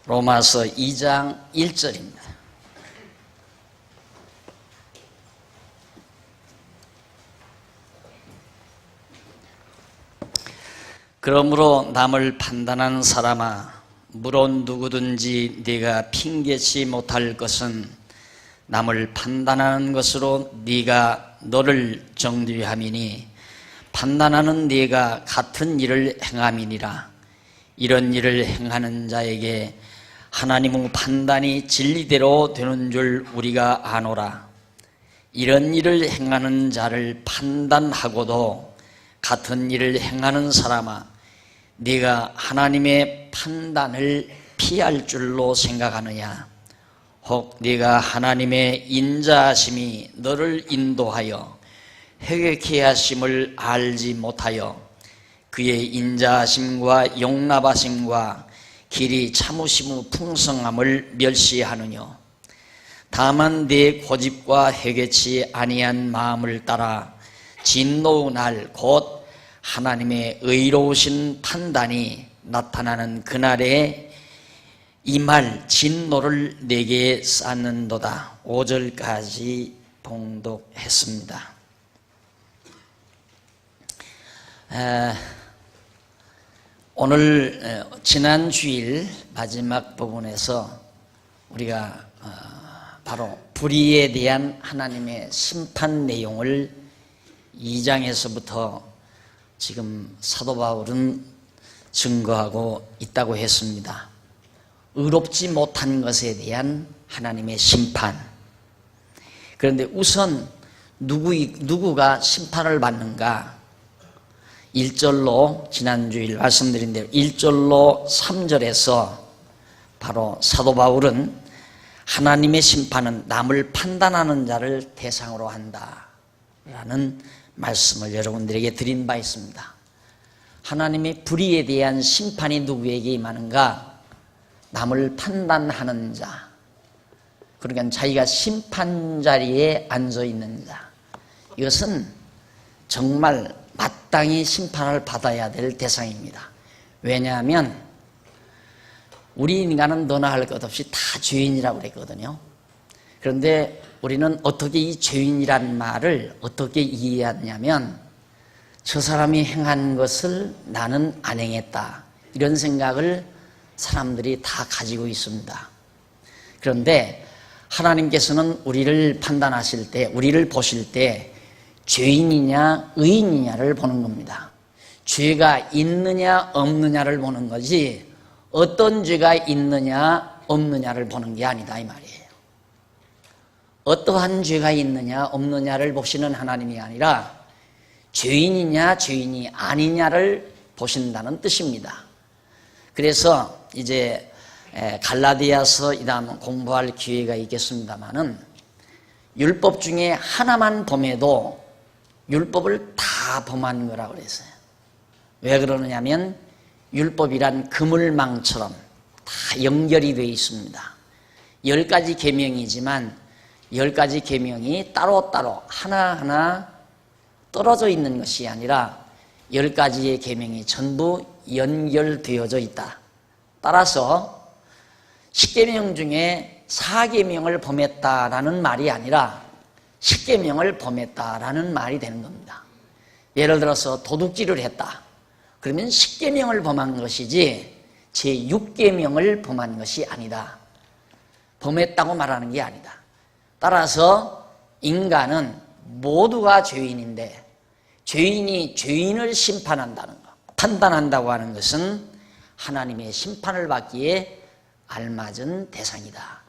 로마서 2장 1절입니다. 그러므로 남을 판단하는 사람아, 물론 누구든지 네가 핑계치 못할 것은 남을 판단하는 것으로 네가 너를 정죄함이니 판단하는 네가 같은 일을 행함이니라. 이런 일을 행하는 자에게 하나님의 판단이 진리대로 되는 줄 우리가 아노라. 이런 일을 행하는 자를 판단하고도 같은 일을 행하는 사람아, 네가 하나님의 판단을 피할 줄로 생각하느냐? 혹 네가 하나님의 인자하심이 너를 인도하여 회개케 하심을 알지 못하여 그의 인자하심과 용납하심과 길이 참으심의 풍성함을 멸시하느뇨? 다만 네 고집과 회개치 아니한 마음을 따라 진노의 날 곧 하나님의 의로우신 판단이 나타나는 그날에 이 말 진노를 내게 쌓는도다. 5절까지 봉독했습니다. 오늘 지난 주일 마지막 부분에서 우리가 바로 불의에 대한 하나님의 심판 내용을 2장에서부터 지금 사도 바울은 증거하고 있다고 했습니다. 의롭지 못한 것에 대한 하나님의 심판. 그런데 우선 누구가 심판을 받는가? 1절로 지난주일 말씀드린 대로 1절로 3절에서 바로 사도 바울은 하나님의 심판은 남을 판단하는 자를 대상으로 한다라는 말씀을 여러분들에게 드린 바 있습니다. 하나님의 불의에 대한 심판이 누구에게 임하는가? 남을 판단하는 자, 그러니까 자기가 심판 자리에 앉아 있는 자, 이것은 정말 마땅히 심판을 받아야 될 대상입니다. 왜냐하면 우리 인간은 너나 할 것 없이 다 죄인이라고 그랬거든요. 그런데 우리는 어떻게 이 죄인이란 말을 어떻게 이해하냐면 저 사람이 행한 것을 나는 안 행했다, 이런 생각을 사람들이 다 가지고 있습니다. 그런데 하나님께서는 우리를 판단하실 때, 우리를 보실 때 죄인이냐 의인이냐를 보는 겁니다. 죄가 있느냐 없느냐를 보는 거지 어떤 죄가 있느냐 없느냐를 보는 게 아니다, 이 말이에요. 어떠한 죄가 있느냐 없느냐를 보시는 하나님이 아니라 죄인이냐 죄인이 아니냐를 보신다는 뜻입니다. 그래서 이제 갈라디아서 이 다음 공부할 기회가 있겠습니다마는 율법 중에 하나만 범해도 율법을 다 범한 거라고 그랬어요. 왜 그러느냐면 율법이란 그물망처럼 다 연결이 되어 있습니다. 10가지 계명이지만 10가지 계명이 따로따로 하나하나 떨어져 있는 것이 아니라 10가지의 계명이 전부 연결되어져 있다. 따라서 10계명 중에 4계명을 범했다라는 말이 아니라 10계명을 범했다라는 말이 되는 겁니다. 예를 들어서 도둑질을 했다. 그러면 10계명을 범한 것이지 제6계명을 범한 것이 아니다. 범했다고 말하는 게 아니다. 따라서 인간은 모두가 죄인인데 죄인이 죄인을 심판한다는 것, 판단한다고 하는 것은 하나님의 심판을 받기에 알맞은 대상이다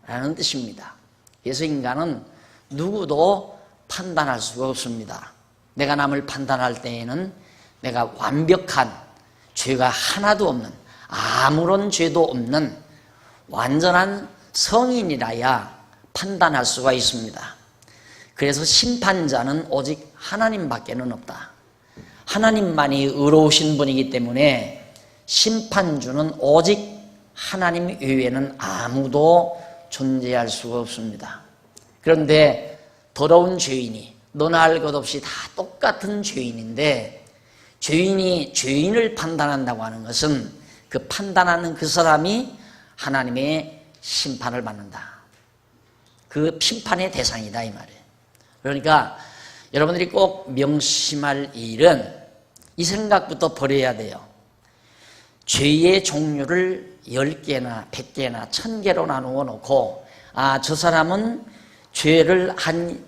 라는 뜻입니다. 그래서 인간은 누구도 판단할 수가 없습니다. 내가 남을 판단할 때에는 내가 완벽한 죄가 하나도 없는, 아무런 죄도 없는 완전한 성인이라야 판단할 수가 있습니다. 그래서 심판자는 오직 하나님밖에는 없다. 하나님만이 의로우신 분이기 때문에 심판주는 오직 하나님 외에는 아무도 존재할 수가 없습니다. 그런데 더러운 죄인이 너나 할 것 없이 다 똑같은 죄인인데 죄인이 죄인을 판단한다고 하는 것은 그 판단하는 그 사람이 하나님의 심판을 받는다. 그 심판의 대상이다 이 말이에요. 그러니까 여러분들이 꼭 명심할 일은 이 생각부터 버려야 돼요. 죄의 종류를 10개나 100개나 1000개로 나누어 놓고 저 사람은 죄를 한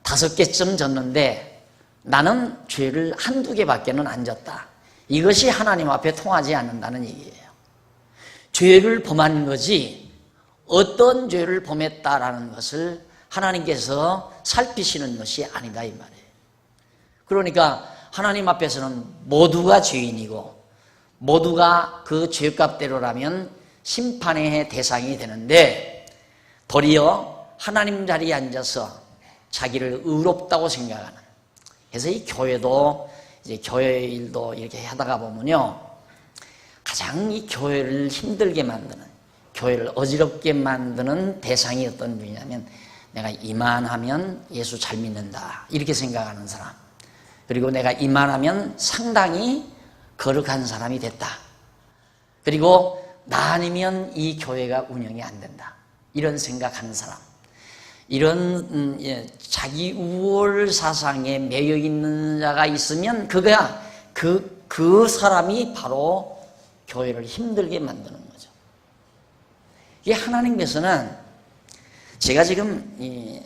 5개쯤 졌는데 나는 죄를 한두 개밖에는 안 졌다. 이것이 하나님 앞에 통하지 않는다는 얘기예요. 죄를 범한 거지 어떤 죄를 범했다라는 것을 하나님께서 살피시는 것이 아니다 이 말이에요. 그러니까 하나님 앞에서는 모두가 죄인이고 모두가 그 죄값대로라면 심판의 대상이 되는데 도리어 하나님 자리에 앉아서 자기를 의롭다고 생각하는, 그래서 이 교회도 이제 교회 일도 이렇게 하다가 보면요, 가장 이 교회를 힘들게 만드는, 교회를 어지럽게 만드는 대상이 어떤 분이냐면 내가 이만하면 예수 잘 믿는다 이렇게 생각하는 사람, 그리고 내가 이만하면 상당히 거룩한 사람이 됐다, 그리고 나 아니면 이 교회가 운영이 안 된다 이런 생각하는 사람, 이런 자기 우월 사상에 매여 있는 자가 있으면 그거야 그 사람이 바로 교회를 힘들게 만드는 거죠. 이게 하나님께서는 제가 지금 이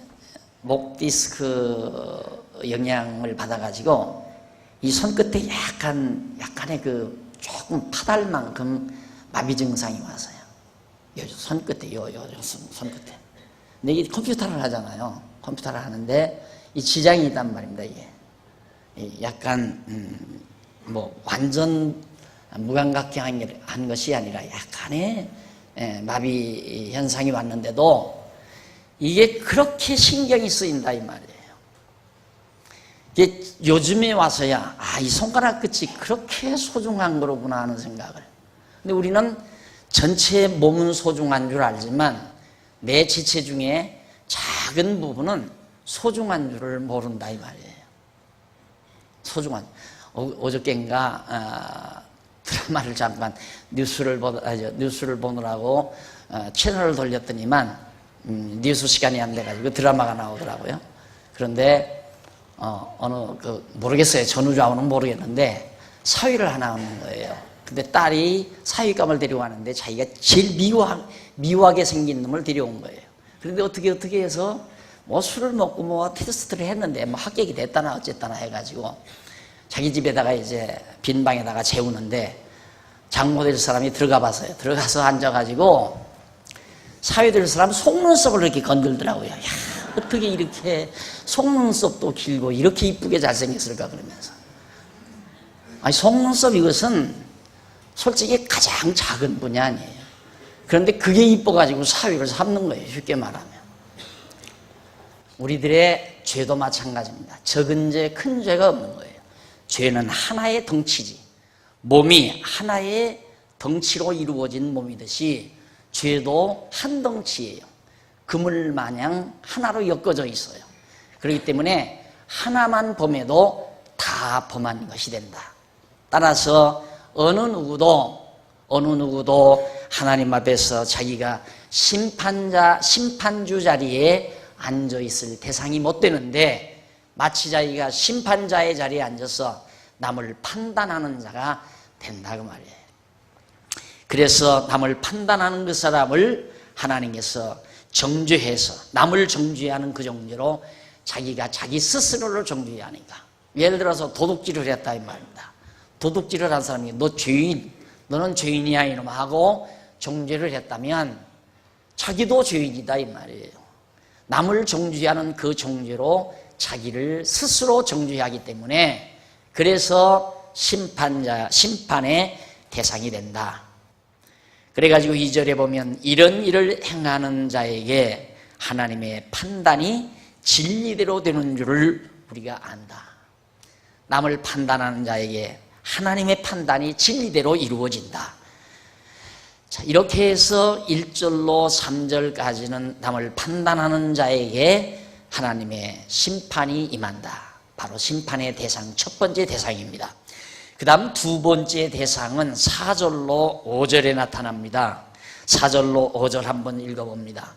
목 디스크 영향을 받아가지고 이 손끝에 약간의 그 조금 파달만큼 마비 증상이 왔어요. 요 손끝에 요 손끝에. 근데 이게 컴퓨터를 하잖아요. 컴퓨터를 하는데 이 지장이 있단 말입니다. 이게 약간 뭐 완전 무감각한 것이 아니라 약간의 마비 현상이 왔는데도 이게 그렇게 신경이 쓰인다 이 말이에요. 이게 요즘에 와서야 이 손가락 끝이 그렇게 소중한 거로구나 하는 생각을. 근데 우리는 전체 몸은 소중한 줄 알지만 내 지체 중에 작은 부분은 소중한 줄을 모른다 이 말이에요. 소중한. 어저께인가 드라마를 잠깐 뉴스를 보느라고 채널을 돌렸더니만 뉴스 시간이 안 돼가지고 드라마가 나오더라고요. 그런데 모르겠어요. 전후좌우는 모르겠는데 사위를 하나 얻는 거예요. 근데 딸이 사위감을 데려가는데 자기가 제일 미워하게 생긴 놈을 데려온 거예요. 그런데 어떻게 해서 뭐 술을 먹고 뭐 테스트를 했는데 뭐 합격이 됐다나 어쨌다나 해가지고 자기 집에다가 이제 빈 방에다가 재우는데 장모 될 사람이 들어가 봤어요. 들어가서 앉아가지고 사위 될 사람 속눈썹을 이렇게 건들더라고요. 야, 어떻게 이렇게 속눈썹도 길고 이렇게 이쁘게 잘생겼을까 그러면서. 속눈썹 이것은 솔직히 가장 작은 분야 아니에요. 그런데 그게 이뻐가지고 사위를 삼는 거예요. 쉽게 말하면. 우리들의 죄도 마찬가지입니다. 적은 죄, 큰 죄가 없는 거예요. 죄는 하나의 덩치지. 몸이 하나의 덩치로 이루어진 몸이듯이 죄도 한 덩치예요. 그물 마냥 하나로 엮어져 있어요. 그렇기 때문에 하나만 범해도 다 범한 것이 된다. 따라서 어느 누구도 하나님 앞에서 자기가 심판주 자리에 앉아 있을 대상이 못 되는데 마치 자기가 심판자의 자리에 앉아서 남을 판단하는 자가 된다 그 말이에요. 그래서 남을 판단하는 그 사람을 하나님께서 정죄해서 남을 정죄하는 그 정죄로 자기가 자기 스스로를 정죄해야 하니까. 예를 들어서 도둑질을 했다 이 말입니다. 도둑질을 한 사람이 너는 죄인이야 이놈 하고 정죄를 했다면 자기도 죄인이다 이 말이에요. 남을 정죄하는 그 정죄로 자기를 스스로 정죄하기 때문에 그래서 심판의 대상이 된다. 그래가지고 2절에 보면 이런 일을 행하는 자에게 하나님의 판단이 진리대로 되는 줄을 우리가 안다. 남을 판단하는 자에게 하나님의 판단이 진리대로 이루어진다. 자, 이렇게 해서 1절로 3절까지는 남을 판단하는 자에게 하나님의 심판이 임한다. 바로 심판의 대상, 첫 번째 대상입니다. 그 다음 두 번째 대상은 4절로 5절에 나타납니다. 4절로 5절 한번 읽어봅니다.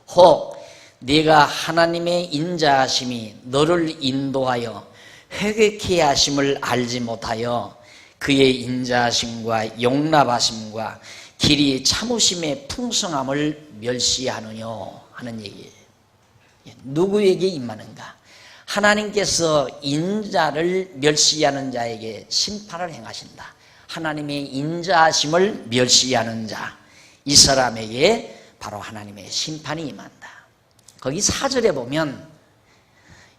혹 네가 하나님의 인자하심이 너를 인도하여 회개케 하심을 알지 못하여 그의 인자하심과 용납하심과 길이 참으심의 풍성함을 멸시하느냐 하는 얘기예요. 누구에게 임하는가? 하나님께서 인자를 멸시하는 자에게 심판을 행하신다. 하나님의 인자하심을 멸시하는 자, 이 사람에게 바로 하나님의 심판이 임한다. 거기 4절에 보면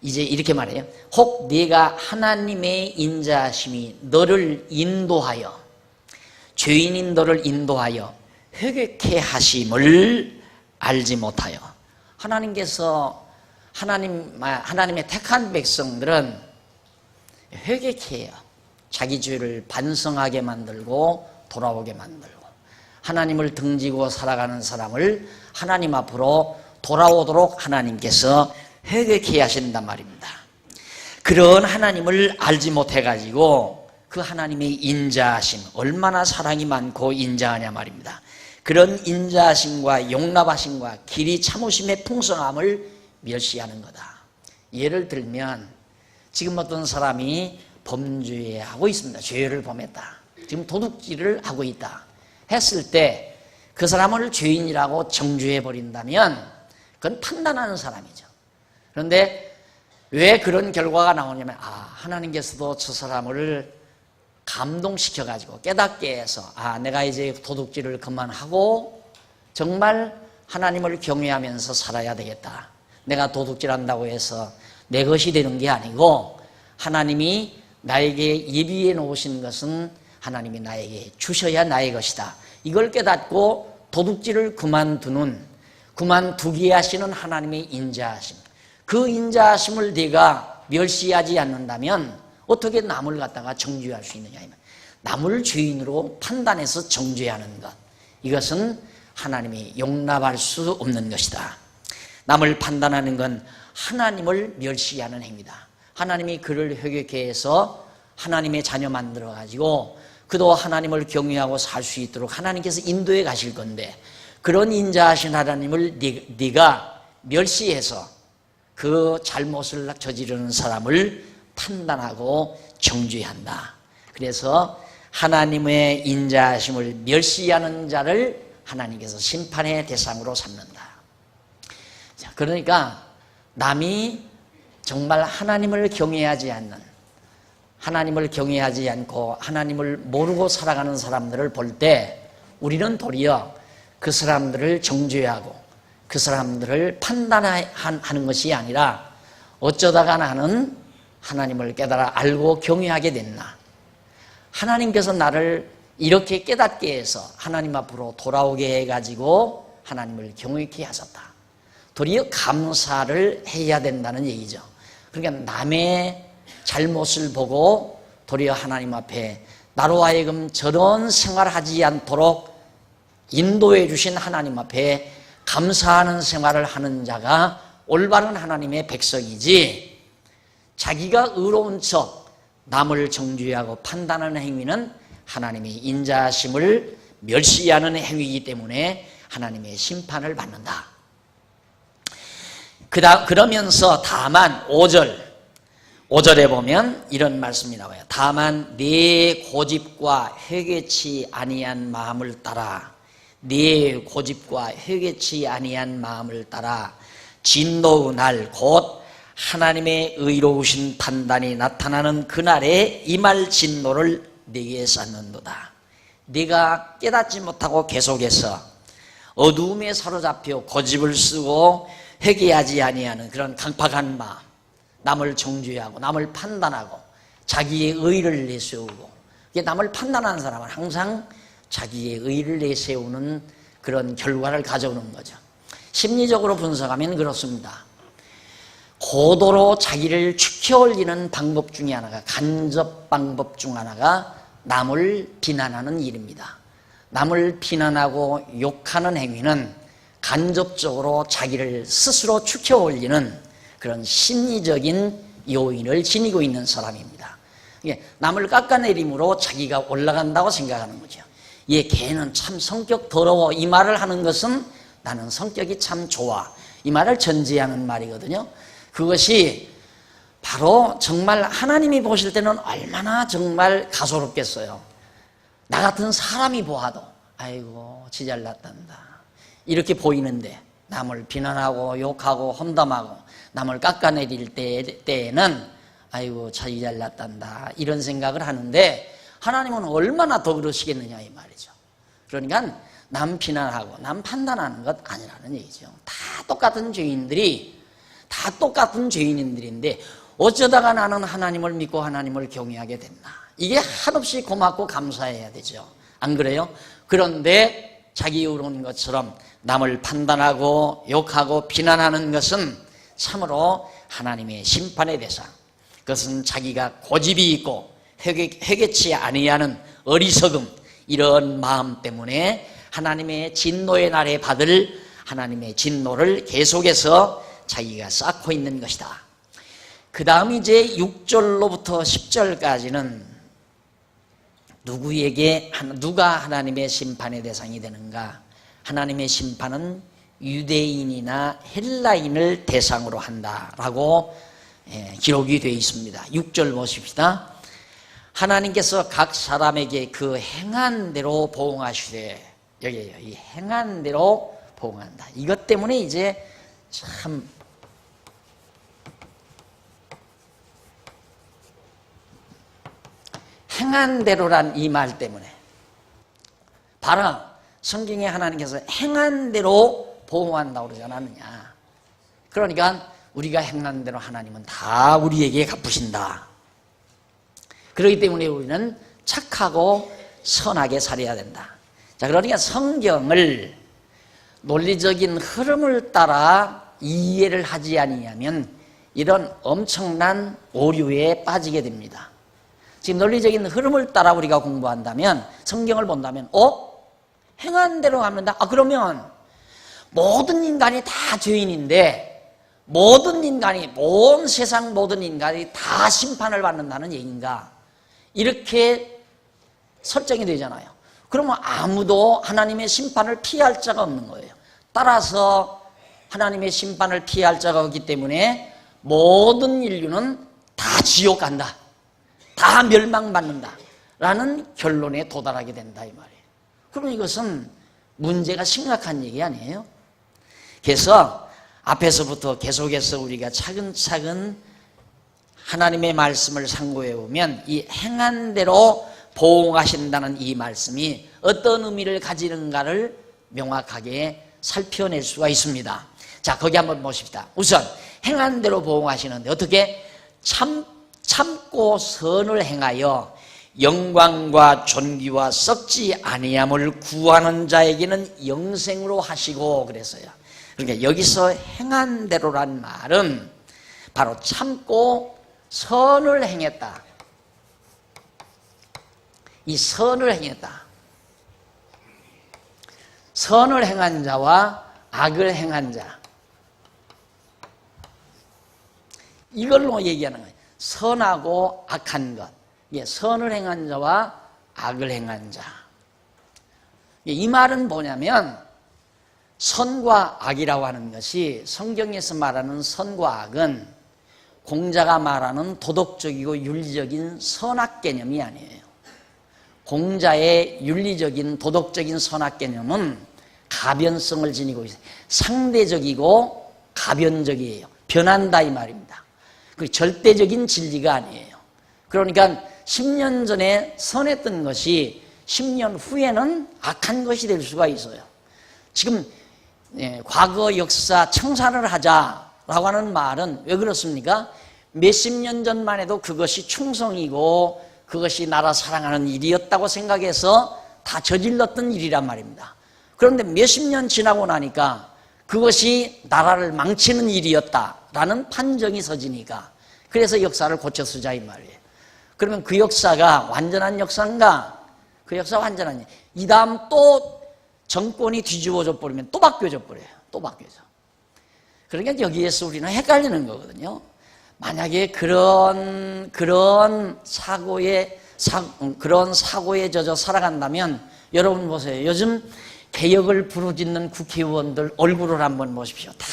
이제 이렇게 말해요. 혹 네가 하나님의 인자하심이 너를 인도하여, 죄인인 너를 인도하여 회개케 하심을 알지 못하여. 하나님께서 하나님의 택한 백성들은 회개케 해요. 자기 죄를 반성하게 만들고 돌아오게 만들고, 하나님을 등지고 살아가는 사람을 하나님 앞으로 돌아오도록 하나님께서 회개케 하신단 말입니다. 그런 하나님을 알지 못해가지고 그 하나님의 인자하심, 얼마나 사랑이 많고 인자하냐 말입니다. 그런 인자하심과 용납하심과 길이 참으심의 풍성함을 멸시하는 거다. 예를 들면 지금 어떤 사람이 범죄하고 있습니다. 죄를 범했다. 지금 도둑질을 하고 있다 했을 때 그 사람을 죄인이라고 정죄해버린다면 그건 판단하는 사람이죠. 그런데 왜 그런 결과가 나오냐면, 하나님께서도 저 사람을 감동시켜가지고 깨닫게 해서, 내가 이제 도둑질을 그만하고 정말 하나님을 경외하면서 살아야 되겠다. 내가 도둑질한다고 해서 내 것이 되는 게 아니고 하나님이 나에게 예비해 놓으신 것은 하나님이 나에게 주셔야 나의 것이다. 이걸 깨닫고 도둑질을 그만두게 하시는 하나님의 인자하심, 그 인자하심을 네가 멸시하지 않는다면 어떻게 남을 갖다가 정죄할 수 있느냐. 남을 죄인으로 판단해서 정죄하는 것, 이것은 하나님이 용납할 수 없는 것이다. 남을 판단하는 건 하나님을 멸시하는 행위다. 하나님이 그를 회개케 해서 하나님의 자녀 만들어가지고 그도 하나님을 경외하고 살 수 있도록 하나님께서 인도해 가실 건데, 그런 인자하신 하나님을 네가 멸시해서 그 잘못을 저지르는 사람을 판단하고 정죄한다. 그래서 하나님의 인자하심을 멸시하는 자를 하나님께서 심판의 대상으로 삼는다. 자, 그러니까 남이 정말 하나님을 경외하지 않고 하나님을 모르고 살아가는 사람들을 볼 때 우리는 도리어 그 사람들을 정죄하고 그 사람들을 판단하는 것이 아니라, 어쩌다가 나는 하나님을 깨달아 알고 경외하게 됐나, 하나님께서 나를 이렇게 깨닫게 해서 하나님 앞으로 돌아오게 해가지고 하나님을 경외케 하셨다. 도리어 감사를 해야 된다는 얘기죠. 그러니까 남의 잘못을 보고 도리어 하나님 앞에 나로 하여금 저런 생활을 하지 않도록 인도해 주신 하나님 앞에 감사하는 생활을 하는 자가 올바른 하나님의 백성이지, 자기가 의로운 척 남을 정죄하고 판단하는 행위는 하나님의 인자하심을 멸시하는 행위이기 때문에 하나님의 심판을 받는다. 그러면서 다만 5절에 보면 이런 말씀이 나와요. 다만 네 고집과 회개치 아니한 마음을 따라, 네 고집과 회개치 아니한 마음을 따라 진노의 날 곧 하나님의 의로우신 판단이 나타나는 그날에 임할 진노를 네게 쌓는도다. 네가 깨닫지 못하고 계속해서 어두움에 사로잡혀 고집을 쓰고 회개하지 아니하는 그런 강팍한 마음, 남을 정죄하고 남을 판단하고 자기의 의를 내세우고, 남을 판단하는 사람은 항상 자기의 의를 내세우는 그런 결과를 가져오는 거죠. 심리적으로 분석하면 그렇습니다. 고도로 자기를 축혀올리는 방법 중에 하나가, 간접 방법 중 하나가 남을 비난하는 일입니다. 남을 비난하고 욕하는 행위는 간접적으로 자기를 스스로 축혀올리는 그런 심리적인 요인을 지니고 있는 사람입니다. 남을 깎아내림으로 자기가 올라간다고 생각하는 거죠. 얘 걔는 참 성격 더러워, 이 말을 하는 것은 나는 성격이 참 좋아, 이 말을 전제하는 말이거든요. 그것이 바로 정말 하나님이 보실 때는 얼마나 정말 가소롭겠어요. 나 같은 사람이 보아도 아이고 지 잘났단다 이렇게 보이는데, 남을 비난하고 욕하고 험담하고 남을 깎아내릴 때에는 아이고 자기 잘났단다 이런 생각을 하는데, 하나님은 얼마나 더 그러시겠느냐 이 말이죠. 그러니까 남 비난하고 남 판단하는 것 아니라는 얘기죠. 다 똑같은 죄인들이, 다 똑같은 죄인들인데 어쩌다가 나는 하나님을 믿고 하나님을 경외하게 됐나, 이게 한없이 고맙고 감사해야 되죠. 안 그래요? 그런데 자기 의로운 것처럼 남을 판단하고 욕하고 비난하는 것은 참으로 하나님의 심판의 대상, 그것은 자기가 고집이 있고 회개치 아니하는 어리석음, 이런 마음 때문에 하나님의 진노의 날에 받을 하나님의 진노를 계속해서 자기가 쌓고 있는 것이다. 그 다음 이제 6절로부터 10절까지는 누가 하나님의 심판의 대상이 되는가? 하나님의 심판은 유대인이나 헬라인을 대상으로 한다라고 기록이 되어 있습니다. 6절 보십시다. 하나님께서 각 사람에게 그 행한 대로 보응하시되, 여기에요. 이 행한 대로 보응한다. 이것 때문에 이제 참 행한 대로란 이 말 때문에, 바로 성경에 하나님께서 행한 대로 보응한다고 그러지 않았느냐. 그러니까 우리가 행한 대로 하나님은 다 우리에게 갚으신다. 그렇기 때문에 우리는 착하고 선하게 살아야 된다. 자, 그러니까 성경을 논리적인 흐름을 따라 이해를 하지 아니하면 이런 엄청난 오류에 빠지게 됩니다. 지금 논리적인 흐름을 따라 우리가 공부한다면, 성경을 본다면 행한 대로 하면 다, 그러면 모든 인간이 다 죄인인데 모든 인간이, 온 세상 모든 인간이 다 심판을 받는다는 얘기인가, 이렇게 설정이 되잖아요. 그러면 아무도 하나님의 심판을 피할 자가 없는 거예요. 따라서 하나님의 심판을 피할 자가 없기 때문에 모든 인류는 다 지옥 간다, 다 멸망받는다 라는 결론에 도달하게 된다 이 말이에요. 그럼 이것은 문제가 심각한 얘기 아니에요? 그래서 앞에서부터 계속해서 우리가 차근차근 하나님의 말씀을 상고해 보면 이 행한 대로 보응하신다는 이 말씀이 어떤 의미를 가지는가를 명확하게 살펴낼 수가 있습니다. 자, 거기 한번 보십시다. 우선 행한 대로 보응하시는데 어떻게? 참고 선을 행하여 영광과 존귀와 썩지 아니함을 구하는 자에게는 영생으로 하시고 그랬어요. 그러니까 여기서 행한 대로란 말은 바로 참고 선을 행했다. 이 선을 행했다. 선을 행한 자와 악을 행한 자, 이걸로 얘기하는 거예요. 선하고 악한 것, 선을 행한 자와 악을 행한 자. 이 말은 뭐냐면, 선과 악이라고 하는 것이, 성경에서 말하는 선과 악은 공자가 말하는 도덕적이고 윤리적인 선악 개념이 아니에요. 공자의 윤리적인 도덕적인 선악 개념은 가변성을 지니고 있어요. 상대적이고 가변적이에요. 변한다 이 말입니다. 그 절대적인 진리가 아니에요. 그러니까 10년 전에 선했던 것이 10년 후에는 악한 것이 될 수가 있어요. 지금 과거 역사 청산을 하자라고 하는 말은 왜 그렇습니까? 몇십 년 전만 해도 그것이 충성이고 그것이 나라 사랑하는 일이었다고 생각해서 다 저질렀던 일이란 말입니다. 그런데 몇십 년 지나고 나니까 그것이 나라를 망치는 일이었다라는 판정이 서지니까, 그래서 역사를 고쳐 쓰자 이 말이에요. 그러면 그 역사가 완전한 역사인가? 그 역사 완전한, 이 다음 또 정권이 뒤집어져 버리면 또 바뀌어져 버려요. 또 바뀌어져. 그러니까 여기에서 우리는 헷갈리는 거거든요. 만약에 그런 사고에 젖어 살아간다면 여러분 보세요. 요즘 개혁을 부르짖는 국회의원들 얼굴을 한번 보십시오. 다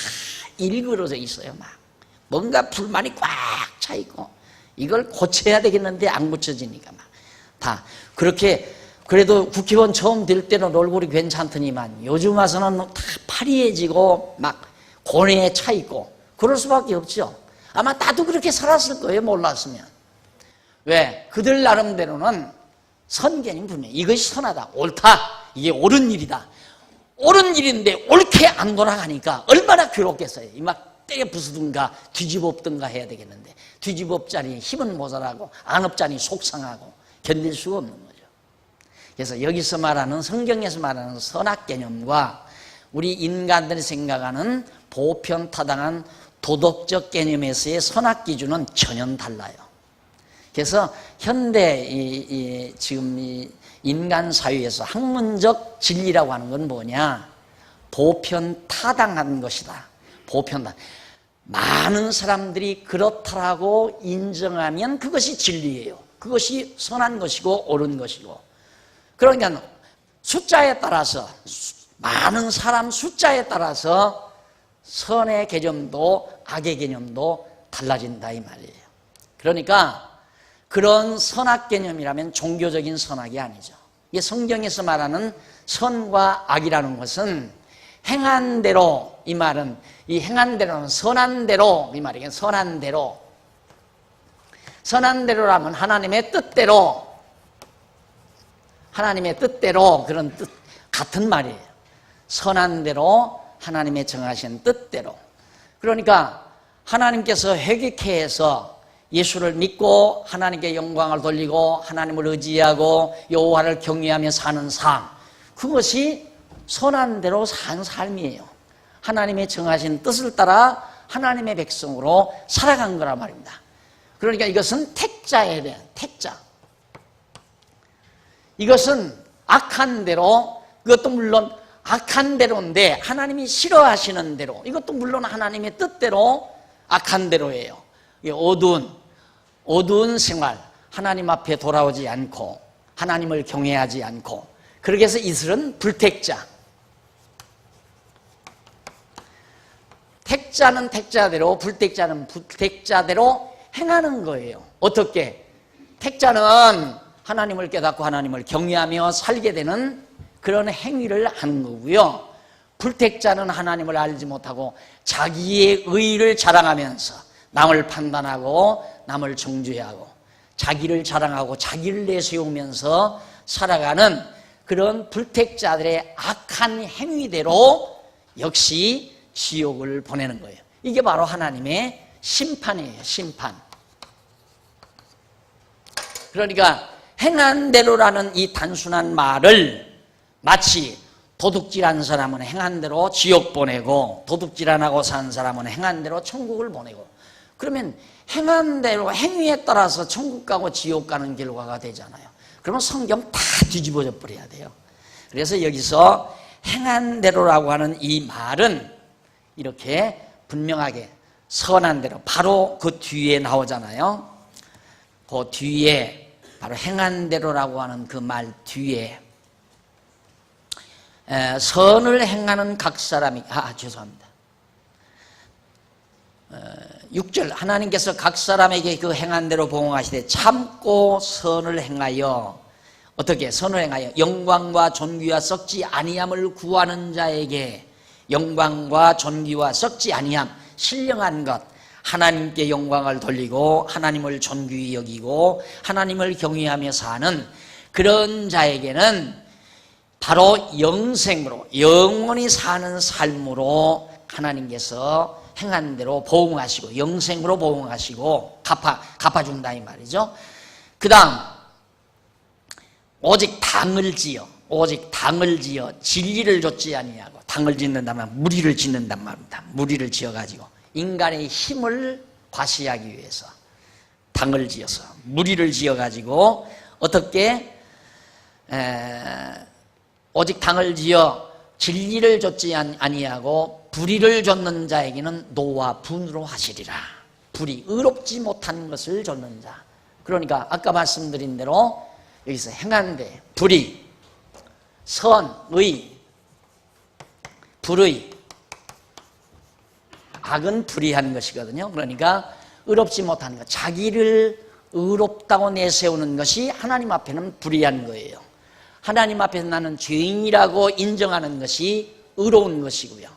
일그러져 있어요. 막 뭔가 불만이 꽉 차 있고 이걸 고쳐야 되겠는데 안 고쳐지니까 막 다 그렇게. 그래도 국회의원 처음 될 때는 얼굴이 괜찮더니만 요즘 와서는 다 파리해지고 막 고뇌에 차 있고 그럴 수밖에 없죠. 아마 나도 그렇게 살았을 거예요. 몰랐으면. 왜? 그들 나름대로는 선견이 분명해. 이것이 선하다, 옳다, 이게 옳은 일이다. 옳은 일인데 옳게 안 돌아가니까 얼마나 괴롭겠어요. 이 막 때려 부수든가 뒤집어 엎든가 해야 되겠는데 뒤집어 엎자니 힘은 모자라고 안 엎자니 속상하고 견딜 수가 없는 거죠. 그래서 여기서 말하는, 성경에서 말하는 선악 개념과 우리 인간들이 생각하는 보편타당한 도덕적 개념에서의 선악 기준은 전혀 달라요. 그래서 현대 지금 이 인간 사회에서 학문적 진리라고 하는 건 뭐냐? 보편타당한 것이다. 보편타당. 많은 사람들이 그렇다라고 인정하면 그것이 진리예요. 그것이 선한 것이고 옳은 것이고. 그러니까 숫자에 따라서, 많은 사람 숫자에 따라서 선의 개념도 악의 개념도 달라진다 이 말이에요. 그러니까 그런 선악 개념이라면 종교적인 선악이 아니죠. 이게 성경에서 말하는 선과 악이라는 것은 행한 대로, 이 말은, 이 행한 대로는 선한 대로, 이 말이에요. 선한 대로. 선한 대로라면 하나님의 뜻대로, 하나님의 뜻대로, 그런 뜻, 같은 말이에요. 선한 대로, 하나님의 정하신 뜻대로. 그러니까 하나님께서 회개케 해서 예수를 믿고 하나님께 영광을 돌리고 하나님을 의지하고 여호와를 경외하며 사는 삶, 그것이 선한 대로 산 삶이에요. 하나님의 정하신 뜻을 따라 하나님의 백성으로 살아간 거란 말입니다. 그러니까 이것은 택자에 대한 택자. 이것은 악한 대로, 그것도 물론 악한 대로인데 하나님이 싫어하시는 대로, 이것도 물론 하나님의 뜻대로 악한 대로예요. 어두운 생활, 하나님 앞에 돌아오지 않고 하나님을 경외하지 않고, 그렇게 해서 이슬은 불택자. 택자는 택자대로, 불택자는 불택자대로 행하는 거예요. 어떻게? 택자는 하나님을 깨닫고 하나님을 경외하며 살게 되는 그런 행위를 하는 거고요. 불택자는 하나님을 알지 못하고 자기의 의의를 자랑하면서 남을 판단하고 남을 정죄하고 자기를 자랑하고 자기를 내세우면서 살아가는 그런 불택자들의 악한 행위대로 역시 지옥을 보내는 거예요. 이게 바로 하나님의 심판이에요. 심판. 그러니까 행한 대로라는 이 단순한 말을 마치 도둑질한 사람은 행한 대로 지옥 보내고 도둑질 안 하고 산 사람은 행한 대로 천국을 보내고, 그러면 행한 대로 행위에 따라서 천국 가고 지옥 가는 결과가 되잖아요. 그러면 성경 다 뒤집어져 버려야 돼요. 그래서 여기서 행한 대로라고 하는 이 말은 이렇게 분명하게 선한 대로, 바로 그 뒤에 나오잖아요. 그 뒤에 바로 행한 대로라고 하는 그 말 뒤에 선을 행하는 각 사람이, 죄송합니다. 6절, 하나님께서 각 사람에게 그 행한 대로 보응하시되 참고 선을 행하여, 어떻게 선을 행하여 영광과 존귀와 썩지 아니함을 구하는 자에게, 영광과 존귀와 썩지 아니함, 신령한 것, 하나님께 영광을 돌리고 하나님을 존귀히 여기고 하나님을 경외하며 사는 그런 자에게는 바로 영생으로, 영원히 사는 삶으로 하나님께서 행한 대로 보응하시고 영생으로 보응하시고 갚아준다 이 말이죠. 그 다음 오직 당을 지어 진리를 좇지 아니하고, 당을 짓는다면 무리를 짓는단 말입니다. 무리를 지어가지고 인간의 힘을 과시하기 위해서 당을 지어서 무리를 지어가지고 어떻게 오직 당을 지어 진리를 좇지 아니하고 불의를 좇는 자에게는 노와 분으로 하시리라. 불의, 의롭지 못한 것을 좇는 자. 그러니까 아까 말씀드린 대로 여기서 행한데 불의, 선의, 불의, 악은 불의한 것이거든요. 그러니까 의롭지 못하는 것, 자기를 의롭다고 내세우는 것이 하나님 앞에는 불의한 거예요. 하나님 앞에서 나는 죄인이라고 인정하는 것이 의로운 것이고요.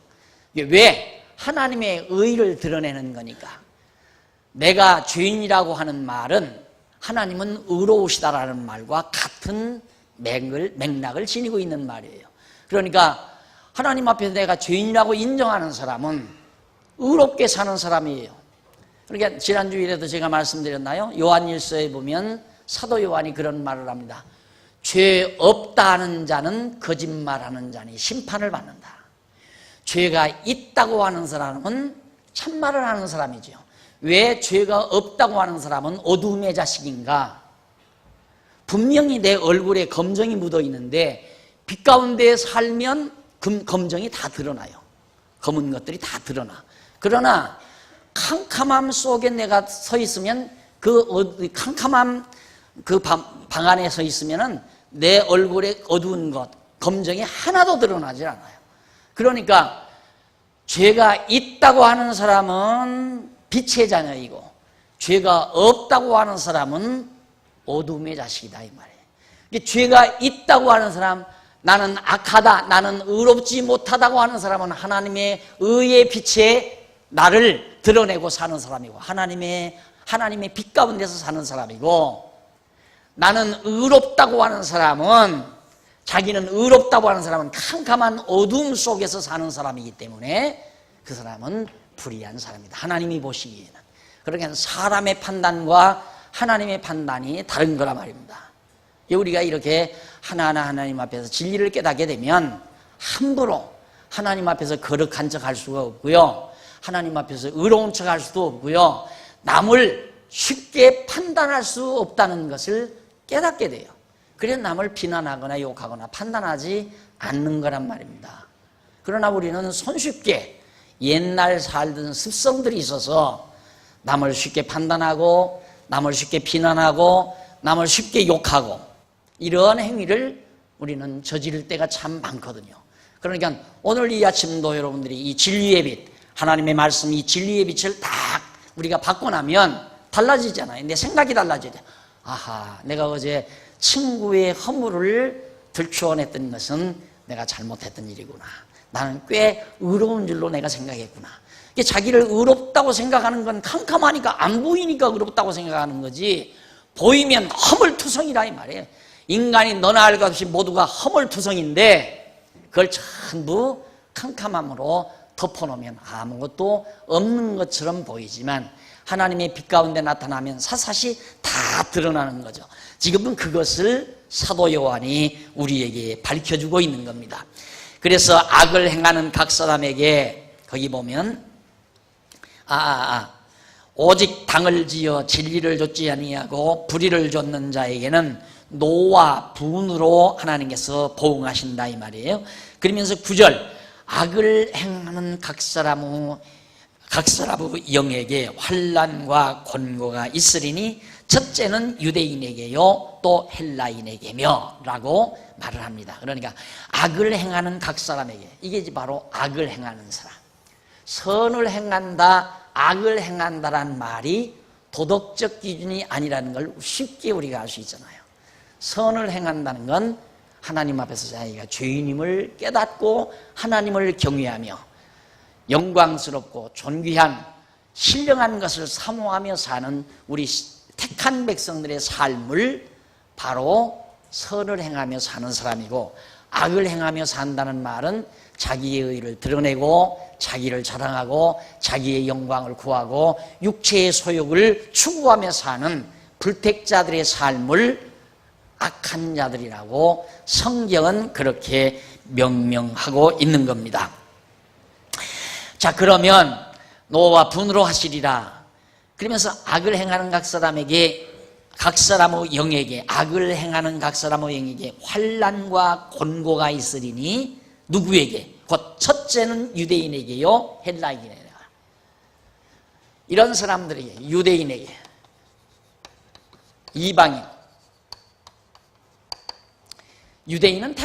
왜? 하나님의 의를 드러내는 거니까. 내가 죄인이라고 하는 말은 하나님은 의로우시다라는 말과 같은 맥락을 지니고 있는 말이에요. 그러니까 하나님 앞에서 내가 죄인이라고 인정하는 사람은 의롭게 사는 사람이에요. 그러니까 지난주일에도 제가 말씀드렸나요? 요한일서에 보면 사도 요한이 그런 말을 합니다. 죄 없다 하는 자는 거짓말하는 자니 심판을 받는다. 죄가 있다고 하는 사람은 참말을 하는 사람이죠. 왜 죄가 없다고 하는 사람은 어두움의 자식인가? 분명히 내 얼굴에 검정이 묻어 있는데 빛 가운데 살면 검정이 다 드러나요. 검은 것들이 다 드러나. 그러나 캄캄함 속에 내가 서 있으면 그 캄캄함 그 방 안에 서 있으면은 내 얼굴에 어두운 것, 검정이 하나도 드러나지 않아요. 그러니까 죄가 있다고 하는 사람은 빛의 자녀이고 죄가 없다고 하는 사람은 어둠의 자식이다 이 말이에요. 죄가 있다고 하는 사람, 나는 악하다, 나는 의롭지 못하다고 하는 사람은 하나님의 의의 빛에 나를 드러내고 사는 사람이고 하나님의 빛 가운데서 사는 사람이고, 나는 의롭다고 하는 사람은, 자기는 의롭다고 하는 사람은 캄캄한 어둠 속에서 사는 사람이기 때문에 그 사람은 불의한 사람이다, 하나님이 보시기에는. 그러니까 사람의 판단과 하나님의 판단이 다른 거란 말입니다. 우리가 이렇게 하나하나 하나님 앞에서 진리를 깨닫게 되면 함부로 하나님 앞에서 거룩한 척 할 수가 없고요, 하나님 앞에서 의로운 척 할 수도 없고요, 남을 쉽게 판단할 수 없다는 것을 깨닫게 돼요. 그래서 남을 비난하거나 욕하거나 판단하지 않는 거란 말입니다. 그러나 우리는 손쉽게 옛날 살던 습성들이 있어서 남을 쉽게 판단하고 남을 쉽게 비난하고 남을 쉽게 욕하고 이러한 행위를 우리는 저지를 때가 참 많거든요. 그러니까 오늘 이 아침도 여러분들이 이 진리의 빛, 하나님의 말씀, 이 진리의 빛을 딱 우리가 받고 나면 달라지잖아요. 내 생각이 달라져요. 아하, 내가 어제 친구의 허물을 들추어냈던 것은 내가 잘못했던 일이구나. 나는 꽤 의로운 줄로 내가 생각했구나. 자기를 의롭다고 생각하는 건 캄캄하니까 안 보이니까 의롭다고 생각하는 거지, 보이면 허물투성이라 이 말이에요. 인간이 너나 할 것 없이 모두가 허물투성인데 그걸 전부 캄캄함으로 덮어놓으면 아무것도 없는 것처럼 보이지만 하나님의 빛 가운데 나타나면 사사시 다 드러나는 거죠. 지금은 그것을 사도 요한이 우리에게 밝혀주고 있는 겁니다. 그래서 악을 행하는 각 사람에게 거기 보면 오직 당을 지어 진리를 좇지 아니하고 불의를 좇는 자에게는 노와 분으로 하나님께서 보응하신다 이 말이에요. 그러면서 9절, 악을 행하는 각 사람의 영에게 환난과 곤고가 있으리니 첫째는 유대인에게요 또 헬라인에게며 라고 말을 합니다. 그러니까 악을 행하는 각 사람에게, 이게 바로 악을 행하는 사람. 선을 행한다, 악을 행한다라는 말이 도덕적 기준이 아니라는 걸 쉽게 우리가 알 수 있잖아요. 선을 행한다는 건 하나님 앞에서 자기가 죄인임을 깨닫고 하나님을 경외하며 영광스럽고 존귀한 신령한 것을 사모하며 사는 우리 택한 백성들의 삶을 바로 선을 행하며 사는 사람이고, 악을 행하며 산다는 말은 자기의 의를 드러내고 자기를 자랑하고 자기의 영광을 구하고 육체의 소욕을 추구하며 사는 불택자들의 삶을 악한 자들이라고 성경은 그렇게 명명하고 있는 겁니다. 자, 그러면 노와 분으로 하시리라. 그러면서 악을 행하는 각 사람에게, 각 사람의 영에게, 악을 행하는 각 사람의 영에게 환난과 곤고가 있으리니 누구에게? 곧 첫째는 유대인에게요 헬라인에게. 이런 사람들에게, 유대인에게, 이방인, 유대인은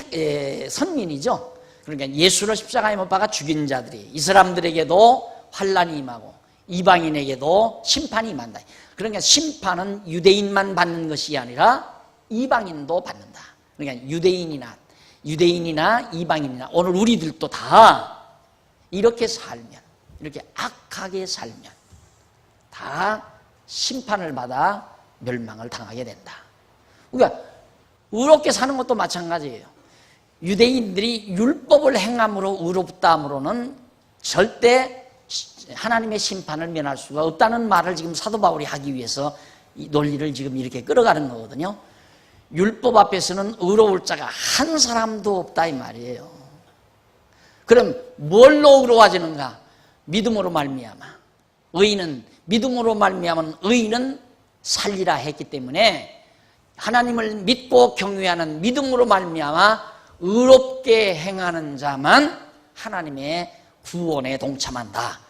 선민이죠. 그러니까 예수를 십자가에 못 박아 죽인 자들이 이 사람들에게도 환난이 임하고 이방인에게도 심판이 임한다. 그러니까 심판은 유대인만 받는 것이 아니라 이방인도 받는다. 그러니까 유대인이나 이방인이나 오늘 우리들도 다 이렇게 살면, 이렇게 악하게 살면 다 심판을 받아 멸망을 당하게 된다. 그러니까 의롭게 사는 것도 마찬가지예요. 유대인들이 율법을 행함으로 의롭다함으로는 절대 하나님의 심판을 면할 수가 없다는 말을 지금 사도 바울이 하기 위해서 이 논리를 지금 이렇게 끌어가는 거거든요. 율법 앞에서는 의로울 자가 한 사람도 없다 이 말이에요. 그럼 뭘로 의로워지는가? 믿음으로 말미암아. 의인은 믿음으로 말미암은 의인은 살리라 했기 때문에 하나님을 믿고 경외하는 믿음으로 말미암아 의롭게 행하는 자만 하나님의 구원에 동참한다.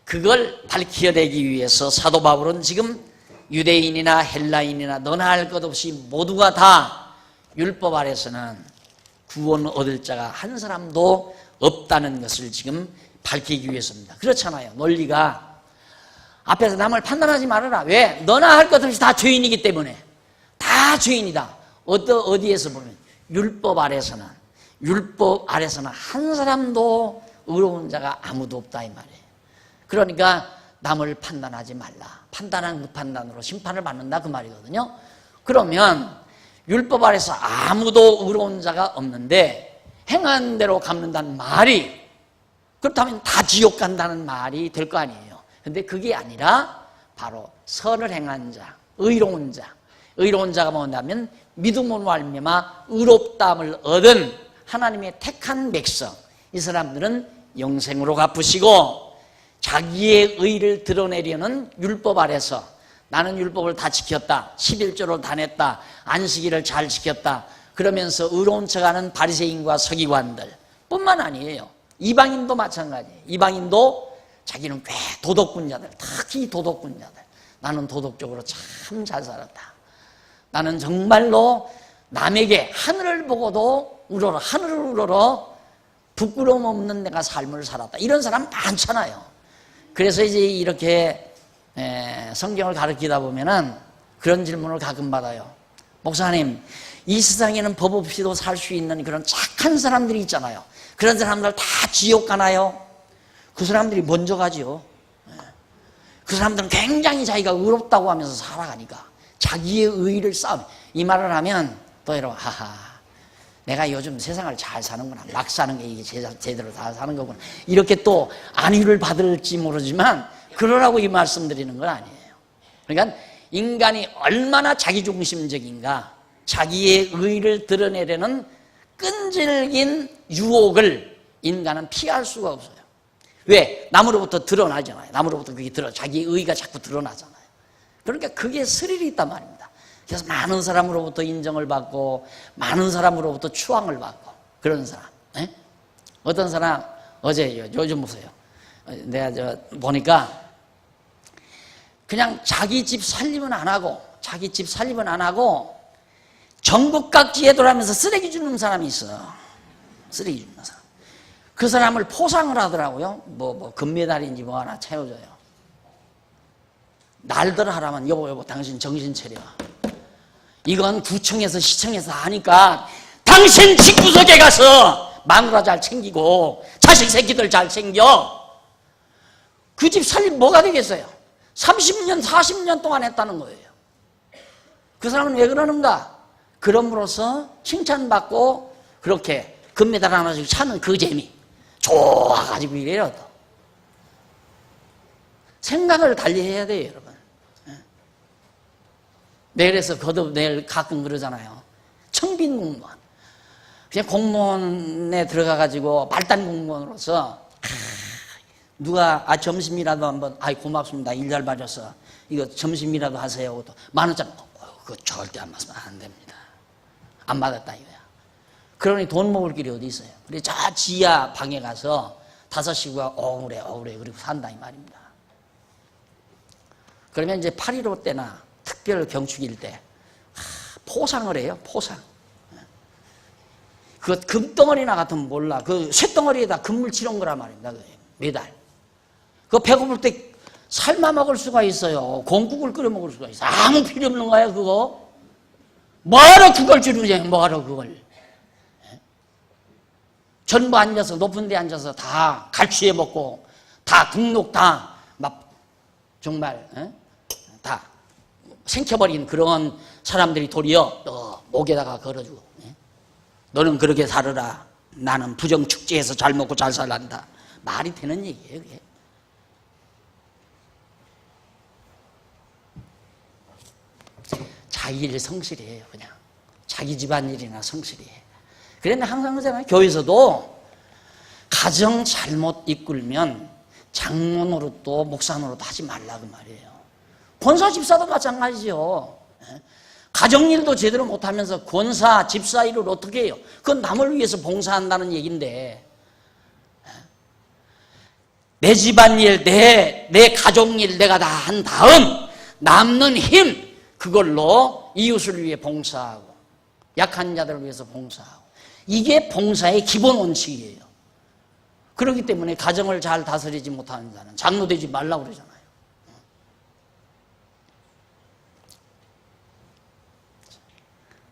그걸 밝혀내기 위해서 사도 바울은 지금 유대인이나 헬라인이나 너나 할 것 없이 모두가 다 율법 아래서는 구원 얻을 자가 한 사람도 없다는 것을 지금 밝히기 위해서입니다. 그렇잖아요. 논리가 앞에서 남을 판단하지 말아라. 왜? 너나 할 것 없이 다 죄인이기 때문에. 다 죄인이다. 어디에서 보면 율법 아래서는 한 사람도 의로운 자가 아무도 없다 이 말이에요. 그러니까 남을 판단하지 말라. 판단한 그 판단으로 심판을 받는다 그 말이거든요. 그러면 율법 아래서 아무도 의로운 자가 없는데 행한 대로 갚는다는 말이, 그렇다면 다 지옥 간다는 말이 될 거 아니에요. 근데 그게 아니라 바로 선을 행한 자, 의로운 자가 뭐냐면 믿음으로 말미암아 의롭다함을 얻은 하나님의 택한 백성, 이 사람들은 영생으로 갚으시고 자기의 의를 드러내려는 율법 아래서 나는 율법을 다 지켰다, 11조를 다 냈다, 안식일을 잘 지켰다 그러면서 의로운 척하는 바리새인과 서기관들 뿐만 아니에요. 이방인도 마찬가지예요. 이방인도 자기는 꽤 도덕군자들, 특히 도덕군자들, 나는 도덕적으로 참 잘 살았다, 나는 정말로 남에게 하늘을 보고도 우러러, 하늘을 우러러 부끄러움 없는 내가 삶을 살았다, 이런 사람 많잖아요. 그래서 이제 이렇게 성경을 가르치다 보면은 그런 질문을 가끔 받아요. 목사님, 이 세상에는 법 없이도 살 수 있는 그런 착한 사람들이 있잖아요. 그런 사람들 다 지옥 가나요? 그 사람들이 먼저 가죠. 그 사람들은 굉장히 자기가 의롭다고 하면서 살아가니까 자기의 의의를 싸움. 이 말을 하면 또 여러분, 하하, 내가 요즘 세상을 잘 사는구나, 막 사는 게 이게 제대로 다 사는 거구나, 이렇게 또 안위를 받을지 모르지만 그러라고 이 말씀 드리는 건 아니에요. 그러니까 인간이 얼마나 자기중심적인가, 자기의 의의를 드러내려는 끈질긴 유혹을 인간은 피할 수가 없어요. 왜? 남으로부터 드러나잖아요. 남으로부터 그게 자기의 의의가 자꾸 드러나잖아요. 그러니까 그게 스릴이 있단 말입니다. 그래서 많은 사람으로부터 인정을 받고 많은 사람으로부터 추앙을 받고 그런 사람. 에? 어떤 사람 어제 요즘 보세요. 내가 보니까 그냥 자기 집 살림은 안 하고 전국 각지에 돌아가면서 쓰레기 주는 사람이 있어. 쓰레기 주는 사람. 그 사람을 포상을 하더라고요. 뭐 금메달인지 뭐 하나 채워줘요. 날들 하라면 여보 당신 정신 차려. 이건 구청에서 시청에서 하니까 당신 집구석에 가서 마누라 잘 챙기고 자식 새끼들 잘 챙겨. 그 집 살림 뭐가 되겠어요? 30년 40년 동안 했다는 거예요. 그 사람은 왜 그러는가? 그럼으로써 칭찬받고 그렇게 금메달 하나씩 차는 그 재미 좋아가지고 이래요. 또 생각을 달리 해야 돼요, 여러분. 내일에서 거듭 내일 가끔 그러잖아요. 청빈 공무원. 그냥 공무원에 들어가가지고 말단 공무원으로서 누가 점심이라도 한번 고맙습니다. 일 잘 봐줘서 이거 점심이라도 하세요. 또 10,000원짜리 그거 절대 안 받으면 안 됩니다. 안 받았다 이거야. 그러니 돈 먹을 길이 어디 있어요. 그래 저 지하 방에 가서 5시구가 억울해 그리고 산다 이 말입니다. 그러면 이제 8.15 때나 특별 경축일 때 포상을 해요. 포상. 그 금덩어리나 같으면 몰라. 그 쇳덩어리에다 금물 칠한 거란 말입니다. 매달. 그 배고플 때 삶아 먹을 수가 있어요. 공국을 끓여 먹을 수가 있어요. 아무 필요 없는 거야, 그거. 뭐하러 그걸 지르냐, 뭐하러 그걸. 전부 앉아서, 높은 데 앉아서 다 갈취해 먹고, 다 등록 다, 막, 정말, 다 생켜버린 그런 사람들이 도리어 너 목에다가 걸어주고, 너는 그렇게 살아라. 나는 부정축제해서 잘 먹고 잘 살란다. 말이 되는 얘기예요, 그게. 자기 일 성실이에요, 그냥. 자기 집안일이나 성실이에요. 그런데 항상 그러잖아요. 교회에서도 가정 잘못 이끌면 장로 노릇도 목사 노릇도 하지 말라고 말이에요. 권사 집사도 마찬가지죠. 가정일도 제대로 못하면서 권사 집사 일을 어떻게 해요? 그건 남을 위해서 봉사한다는 얘기인데, 내 집안일, 내 가족일 내가 다 한 다음 남는 힘 그걸로 이웃을 위해 봉사하고 약한 자들을 위해서 봉사하고, 이게 봉사의 기본 원칙이에요. 그렇기 때문에 가정을 잘 다스리지 못하는 자는 장로 되지 말라고 그러잖아요.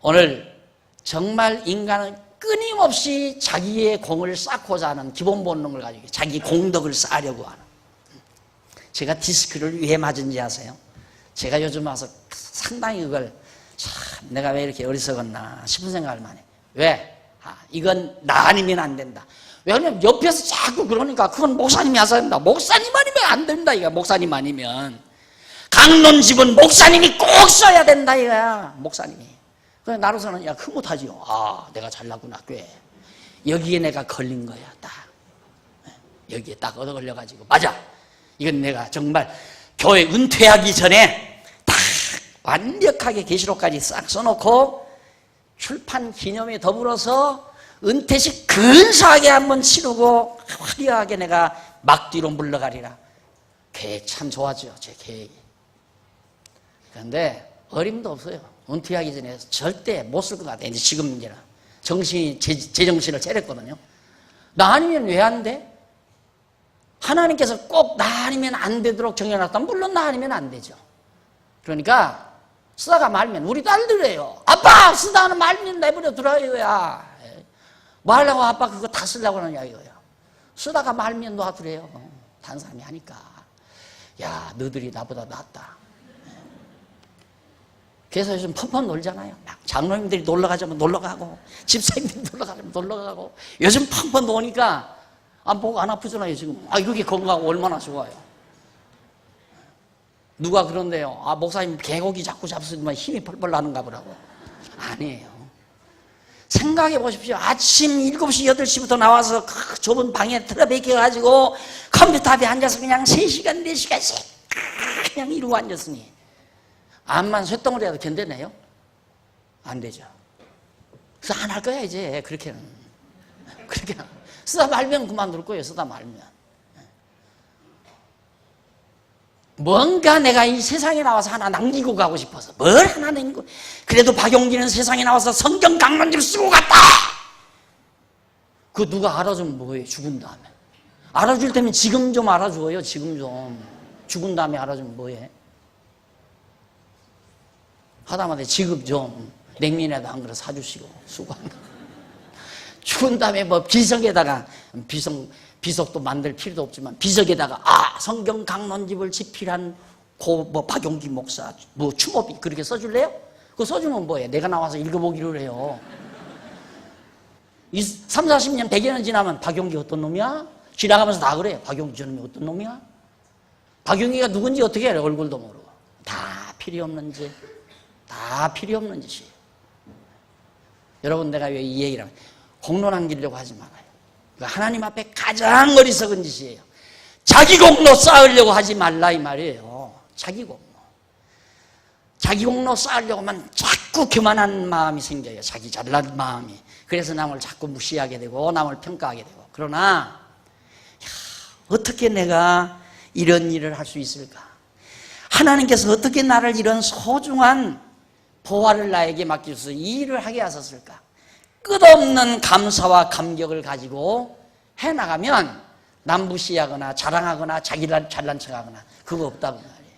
오늘 정말 인간은 끊임없이 자기의 공을 쌓고자 하는 기본 본능을 가지고 자기 공덕을 쌓으려고 하는. 제가 디스크를 왜 맞은지 아세요? 제가 요즘 와서 상당히 그걸 참 내가 왜 이렇게 어리석었나 싶은 생각을 많이 해요. 왜? 이건 나 아니면 안 된다. 왜냐면 옆에서 자꾸 그러니까 그건 목사님이 하셔야 된다. 목사님 아니면 안 된다. 이거 목사님 아니면. 강론집은 목사님이 꼭 써야 된다. 이거야. 목사님이. 그래서 나로서는 야, 흐뭇하지요. 아, 내가 잘났구나, 꽤. 여기에 내가 걸린 거야, 딱. 여기에 딱 얻어 걸려가지고. 맞아. 이건 내가 정말 교회 은퇴하기 전에 딱 완벽하게 계시록까지 싹 써놓고 출판 기념에 더불어서 은퇴식 근사하게 한번 치르고 화려하게 내가 막뒤로 물러가리라. 계획 참 좋았죠, 제 계획이. 그런데 어림도 없어요. 은퇴하기 전에 절대 못 쓸 것 같아요. 이제 지금 이제는 정신이 제정신을 차렸거든요. 나 아니면 왜 안 돼? 하나님께서 꼭 나 아니면 안 되도록 정해놨다면 물론 나 아니면 안 되죠. 그러니까 쓰다가 말면 우리 딸들이에요. 아빠 쓰다가 말면 내버려 두라 이거야. 뭐 하려고 아빠 그거 다 쓰려고 하느냐 이거야. 쓰다가 말면 놔두래요. 다른 사람이 하니까. 야, 너들이 나보다 낫다. 그래서 요즘 펀펀 놀잖아요. 막 장로님들이 놀러가자면 놀러가고, 집사님들이 놀러가자면 놀러가고. 요즘 펀펀 노니까 목 안 아프잖아요 지금. 이게 건강하고 얼마나 좋아요. 누가 그런데요, 목사님 개고기 자꾸 잡수면 힘이 펄펄 나는가 보라고. 아니에요. 생각해 보십시오. 아침 7시, 8시부터 나와서 그 좁은 방에 틀어박혀가지고 컴퓨터 앞에 앉아서 그냥 3시간, 4시간씩 그냥 이러고 앉았으니 암만 쇳덩어리라도 견뎌내요? 안 되죠. 그래서 안 할 거야 이제. 그렇게는 쓰다 말면 그만둘 거예요. 쓰다 말면. 뭔가 내가 이 세상에 나와서 하나 남기고 가고 싶어서 뭘 하나 남기고. 그래도 박용기는 세상에 나와서 성경 강론집을 쓰고 갔다. 그거 누가 알아주면 뭐해? 죽은 다음에. 알아줄 때면 지금 좀 알아줘요. 지금 좀. 죽은 다음에 알아주면 뭐해? 하다마다 지금 좀 냉면에다 한 그릇 사주시고 수고한다. 죽은 다음에 뭐 비석에다가 비석도 만들 필요도 없지만 비석에다가 성경 강론집을 집필한 박용기 목사 뭐 추모비 그렇게 써줄래요? 그거 써주면 뭐해? 내가 나와서 읽어보기를 해요. 3, 40년 100년 지나면 박용기 어떤 놈이야? 지나가면서 다 그래요. 박용기 저놈이 어떤 놈이야? 박용기가 누군지 어떻게 알아요? 얼굴도 모르고. 다 필요 없는 짓. 다 필요 없는 짓이에요. 여러분, 내가 왜 이 얘기를 하면 공로 남기려고 하지 말아요. 하나님 앞에 가장 어리석은 짓이에요. 자기 공로 쌓으려고 하지 말라 이 말이에요. 자기 공로. 자기 공로 쌓으려고 하면 자꾸 교만한 마음이 생겨요. 자기 잘난 마음이. 그래서 남을 자꾸 무시하게 되고 남을 평가하게 되고. 그러나 어떻게 내가 이런 일을 할 수 있을까? 하나님께서 어떻게 나를 이런 소중한 보화를 나에게 맡기셔서 이 일을 하게 하셨을까? 끝없는 감사와 감격을 가지고 해나가면 남부시하거나 자랑하거나 자기를 잘난 척하거나 그거 없다고 말이에요.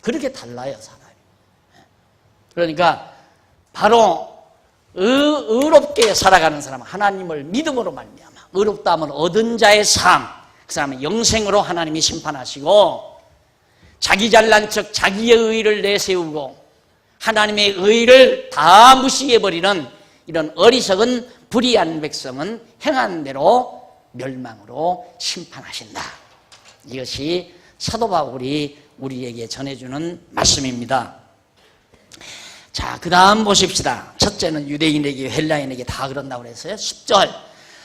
그렇게 달라요, 사람이. 그러니까 바로 의롭게 살아가는 사람은 하나님을 믿음으로 말미암아 의롭다 하면 얻은 자의 삶, 그 사람은 영생으로 하나님이 심판하시고 자기 잘난 척 자기의 의를 내세우고 하나님의 의를 다 무시해버리는 이런 어리석은 불의한 백성은 행한 대로 멸망으로 심판하신다. 이것이 사도 바울이 우리에게 전해주는 말씀입니다. 자, 그 다음 보십시다. 첫째는 유대인에게 헬라인에게 다 그런다고 그랬어요. 10절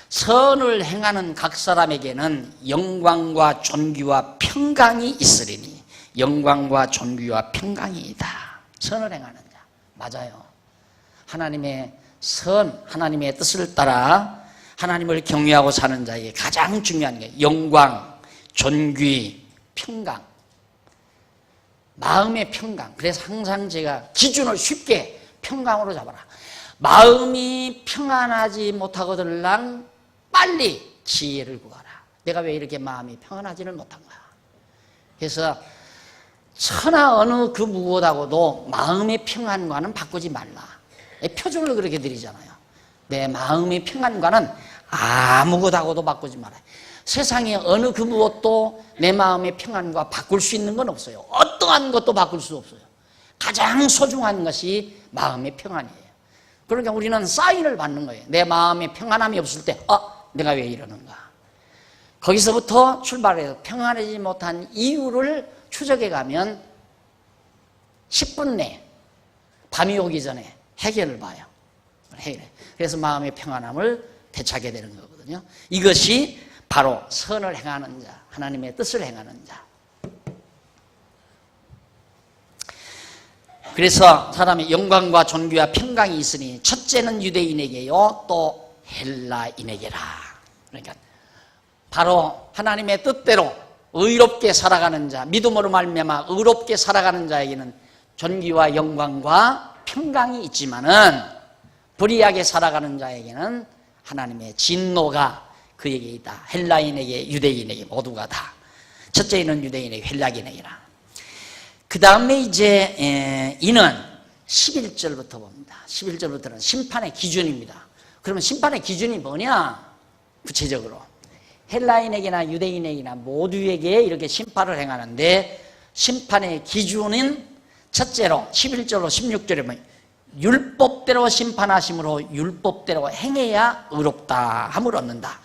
선을 행하는 각 사람에게는 영광과 존귀와 평강이 있으리니 영광과 존귀와 평강이 있다. 선을 행하는 자 맞아요. 하나님의 선, 하나님의 뜻을 따라 하나님을 경외하고 사는 자에게 가장 중요한 게 영광, 존귀, 평강, 마음의 평강. 그래서 항상 제가 기준을 쉽게 평강으로 잡아라. 마음이 평안하지 못하거들랑 빨리 지혜를 구하라. 내가 왜 이렇게 마음이 평안하지를 못한 거야. 그래서 천하 어느 그 무엇하고도 마음의 평안과는 바꾸지 말라. 표준을 그렇게 드리잖아요. 내 마음의 평안과는 아무것하고도 바꾸지 말아요. 세상에 어느 그 무엇도 내 마음의 평안과 바꿀 수 있는 건 없어요. 어떠한 것도 바꿀 수 없어요. 가장 소중한 것이 마음의 평안이에요. 그러니까 우리는 사인을 받는 거예요. 내 마음에 평안함이 없을 때 내가 왜 이러는가. 거기서부터 출발해서 평안하지 못한 이유를 추적해 가면 10분 내 밤이 오기 전에 해결을 봐요. 그래서 마음의 평안함을 되찾게 되는 거거든요. 이것이 바로 선을 행하는 자, 하나님의 뜻을 행하는 자. 그래서 사람의 영광과 존귀와 평강이 있으니 첫째는 유대인에게요, 또 헬라인에게라. 그러니까 바로 하나님의 뜻대로 의롭게 살아가는 자, 믿음으로 말미암아 의롭게 살아가는 자에게는 존귀와 영광과 평강이 있지만은 불의하게 살아가는 자에게는 하나님의 진노가 그에게 있다. 헬라인에게 유대인에게 모두가 다. 첫째는 유대인에게 헬라인에게라. 그 다음에 이제 이는 11절부터 봅니다. 11절부터는 심판의 기준입니다. 그러면 심판의 기준이 뭐냐? 구체적으로 헬라인에게나 유대인에게나 모두에게 이렇게 심판을 행하는데 심판의 기준은 첫째로 11절로 16절에 보면 율법대로 심판하심으로 율법대로 행해야 의롭다 함을 얻는다.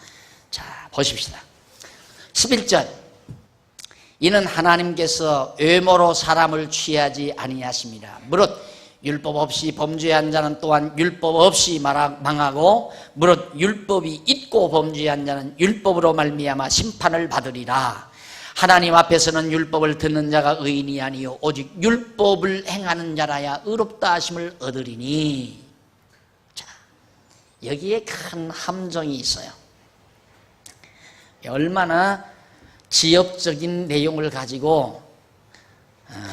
자, 보십시다. 11절 이는 하나님께서 외모로 사람을 취하지 아니하심이라. 무릇 율법 없이 범죄한 자는 또한 율법 없이 망하고 무릇 율법이 있고 범죄한 자는 율법으로 말미암아 심판을 받으리라. 하나님 앞에서는 율법을 듣는 자가 의인이 아니요 오직 율법을 행하는 자라야 의롭다 하심을 얻으리니. 자, 여기에 큰 함정이 있어요. 얼마나 지역적인 내용을 가지고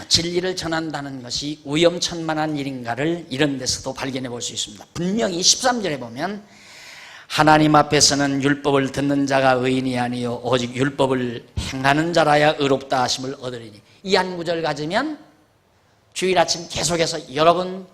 진리를 전한다는 것이 위험천만한 일인가를 이런 데서도 발견해 볼 수 있습니다. 분명히 13절에 보면 하나님 앞에서는 율법을 듣는 자가 의인이 아니요 오직 율법을 행하는 자라야 의롭다 하심을 얻으리니. 이 한 구절 가지면 주일 아침 계속해서 여러분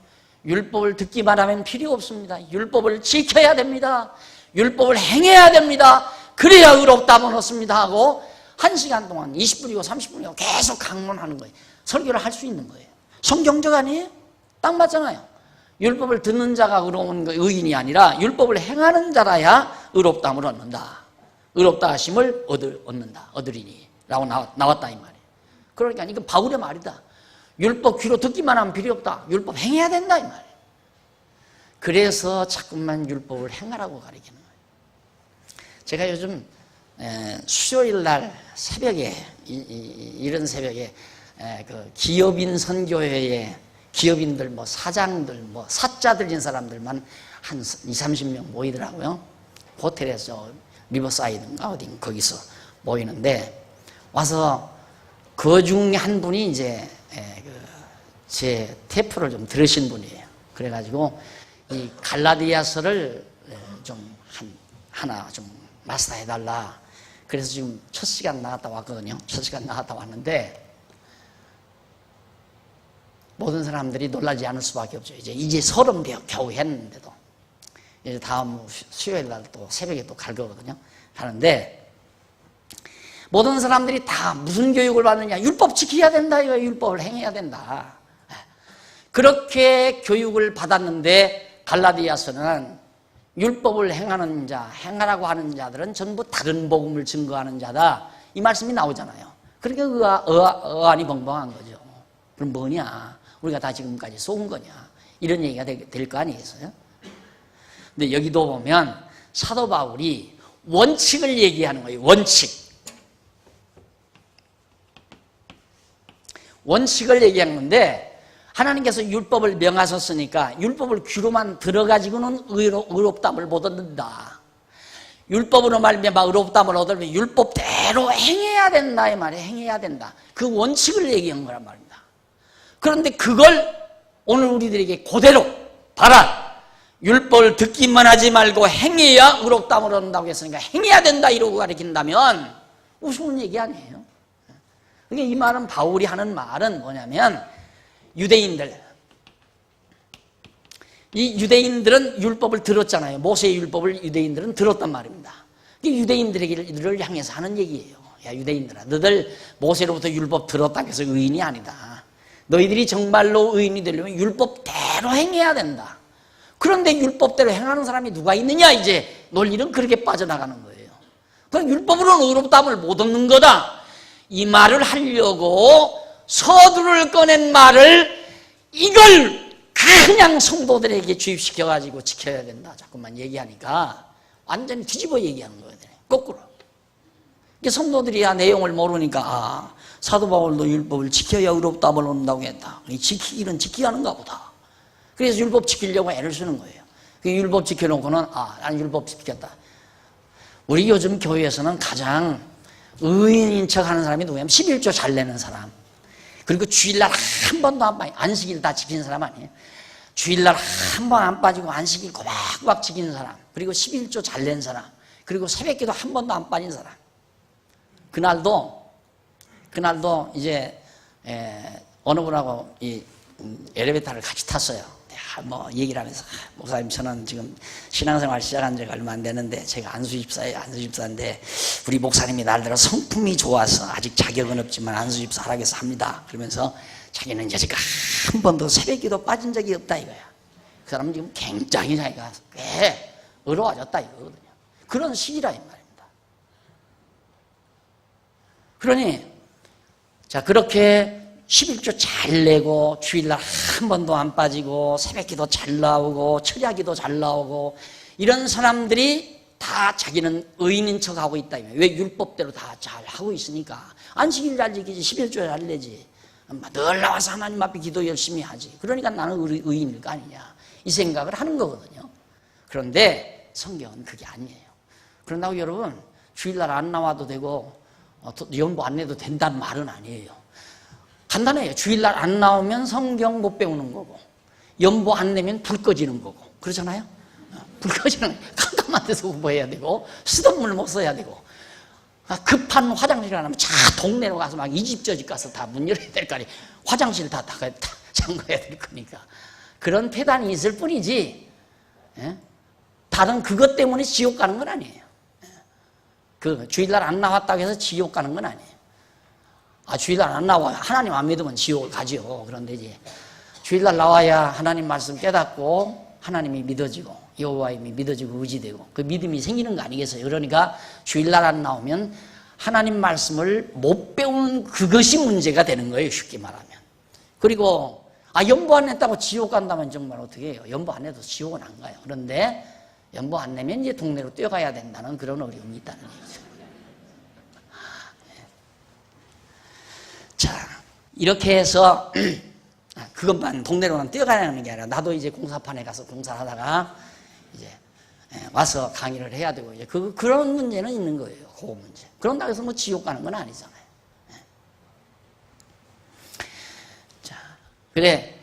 율법을 듣기만 하면 필요 없습니다. 율법을 지켜야 됩니다. 율법을 행해야 됩니다. 그래야 의롭다함을 얻습니다 하고 1시간 동안 20분이고 30분이고 계속 강론하는 거예요. 설교를 할 수 있는 거예요. 성경적 아니에요? 딱 맞잖아요. 율법을 듣는 자가 의로운 의인이 아니라 율법을 행하는 자라야 의롭다함을 얻는다. 의롭다 하심을 얻는다. 얻으리니 라고 나왔다 이 말이에요. 그러니까 이건 바울의 말이다. 율법 귀로 듣기만 하면 필요 없다. 율법 행해야 된다 이 말이에요. 그래서 자꾸만 율법을 행하라고 가르치는 거예요. 제가 요즘 수요일 날 새벽에 이런 새벽에 그 기업인 선교회에 기업인들 사장들 사자들인 사람들만 한 20-30명 모이더라고요. 호텔에서 리버사이드인가 어딘 거기서 모이는데 와서 그 중에 한 분이 이제 제 테이프를 좀 들으신 분이에요. 그래가지고 이 갈라디아서를 하나 좀 마스터해달라. 그래서 지금 첫 시간 나갔다 왔거든요. 첫 시간 나갔다 왔는데, 모든 사람들이 놀라지 않을 수밖에 없죠. 이제 30 겨우 했는데도. 이제 다음 수요일 날 또 새벽에 또 갈 거거든요. 하는데, 모든 사람들이 다 무슨 교육을 받느냐? 율법 지켜야 된다. 이거 율법을 행해야 된다. 그렇게 교육을 받았는데, 갈라디아서는 율법을 행하는 자, 행하라고 하는 자들은 전부 다른 복음을 증거하는 자다. 이 말씀이 나오잖아요. 그러니까 어안이 벙벙한 거죠. 그럼 뭐냐? 우리가 다 지금까지 속은 거냐? 이런 얘기가 될 거 아니겠어요? 근데 여기도 보면 사도 바울이 원칙을 얘기하는 거예요. 원칙을 얘기하는 건데, 하나님께서 율법을 명하셨으니까 율법을 귀로만 들어가지고는 의롭담을 못 얻는다. 율법으로 말미암아 의롭담을 얻으려면 율법대로 행해야 된다. 이 말이에요. 행해야 된다. 그 원칙을 얘기한 거란 말입니다. 그런데 그걸 오늘 우리들에게 그대로 봐라. 율법을 듣기만 하지 말고 행해야 의롭담을 얻는다고 했으니까 행해야 된다 이러고 가르친다면 우스운 얘기 아니에요. 그러니까 이 말은, 바울이 하는 말은 뭐냐면, 이 유대인들은 율법을 들었잖아요. 모세의 율법을 유대인들은 들었단 말입니다. 유대인들을 향해서 하는 얘기예요. 야, 유대인들아, 너희들 모세로부터 율법 들었다고 해서 의인이 아니다. 너희들이 정말로 의인이 되려면 율법대로 행해야 된다. 그런데 율법대로 행하는 사람이 누가 있느냐? 이제 논리는 그렇게 빠져나가는 거예요. 그럼 율법으로는 의롭다함을 못 얻는 거다. 이 말을 하려고 서두를 꺼낸 말을, 이걸 그냥 성도들에게 주입시켜가지고 지켜야 된다 자꾸만 얘기하니까 완전히 뒤집어 얘기하는 거예요. 거꾸로. 성도들이 내용을 모르니까, 사도 바울도 율법을 지켜야 의롭다함을 얻는다고 했다. 지키기는 지켜야 하는가 보다. 그래서 율법 지키려고 애를 쓰는 거예요. 율법 지켜놓고는 난 율법 지켰다. 우리 요즘 교회에서는 가장 의인인 척하는 사람이 누구냐면 11조 잘 내는 사람, 그리고 주일날 한 번도 안 빠지고 안식일 다 지키는 사람 아니에요. 주일날 한 번 안 빠지고 안식일 꼬박꼬박 지키는 사람, 그리고 11조 잘 낸 사람, 그리고 새벽기도 한 번도 안 빠진 사람. 그날도 이제 어느 분하고 이 엘리베이터를 같이 탔어요. 얘기를 하면서, 목사님, 저는 지금 신앙생활 시작한 지가 얼마 안 되는데 제가 안수집사예요. 안수집사인데 우리 목사님이 날들어 성품이 좋아서 아직 자격은 없지만 안수집사 하라고 해서 합니다. 그러면서 자기는 여지가 한 번도 새벽기도 빠진 적이 없다 이거야. 그 사람은 지금 굉장히 자기가 꽤 어려워졌다 이거거든요. 그런 시기라 이 말입니다. 그러니 자, 그렇게 11조 잘 내고 주일날 한 번도 안 빠지고 새벽기도 잘 나오고 철야기도 잘 나오고 이런 사람들이 다 자기는 의인인 척하고 있다. 왜? 율법대로 다 잘 하고 있으니까. 안식일 잘 지키지, 11조 잘 내지, 늘 나와서 하나님 앞에 기도 열심히 하지. 그러니까 나는 의인일 거 아니냐, 이 생각을 하는 거거든요. 그런데 성경은 그게 아니에요. 그런다고 여러분 주일날 안 나와도 되고 연보 안 내도 된다는 말은 아니에요. 간단해요. 주일날 안 나오면 성경 못 배우는 거고, 연보 안 내면 불 꺼지는 거고, 그렇잖아요. 불 꺼지는, 깜깜한 데서 공부해야 되고, 쓰던 물 못 써야 되고, 급한 화장실 가면 자 동네로 가서 막 이 집 저 집 가서 다 문 열어야 될 거 아니에요. 화장실 다 잠가야 될 거니까. 그런 폐단이 있을 뿐이지, 다른 그것 때문에 지옥 가는 건 아니에요. 그 주일날 안 나왔다고 해서 지옥 가는 건 아니에요. 주일날 안 나와요. 하나님 안 믿으면 지옥을 가죠. 그런데 이제 주일날 나와야 하나님 말씀 깨닫고 하나님이 믿어지고 여호와님이 믿어지고 의지되고 그 믿음이 생기는 거 아니겠어요? 그러니까 주일날 안 나오면 하나님 말씀을 못 배우는 그것이 문제가 되는 거예요. 쉽게 말하면. 그리고 연보 안 냈다고 지옥 간다면 정말 어떻게 해요? 연보 안 내도 지옥은 안 가요. 그런데 연보 안 내면 이제 동네로 뛰어가야 된다는 그런 어려움이 있다는 얘기죠. 자, 이렇게 해서 그것만 동네로만 뛰어가는 게 아니라 나도 이제 공사판에 가서 공사를 하다가 이제 와서 강의를 해야 되고 이제 그런 문제는 있는 거예요. 그 문제. 그런다고 해서 뭐 지옥 가는 건 아니잖아요. 자, 그래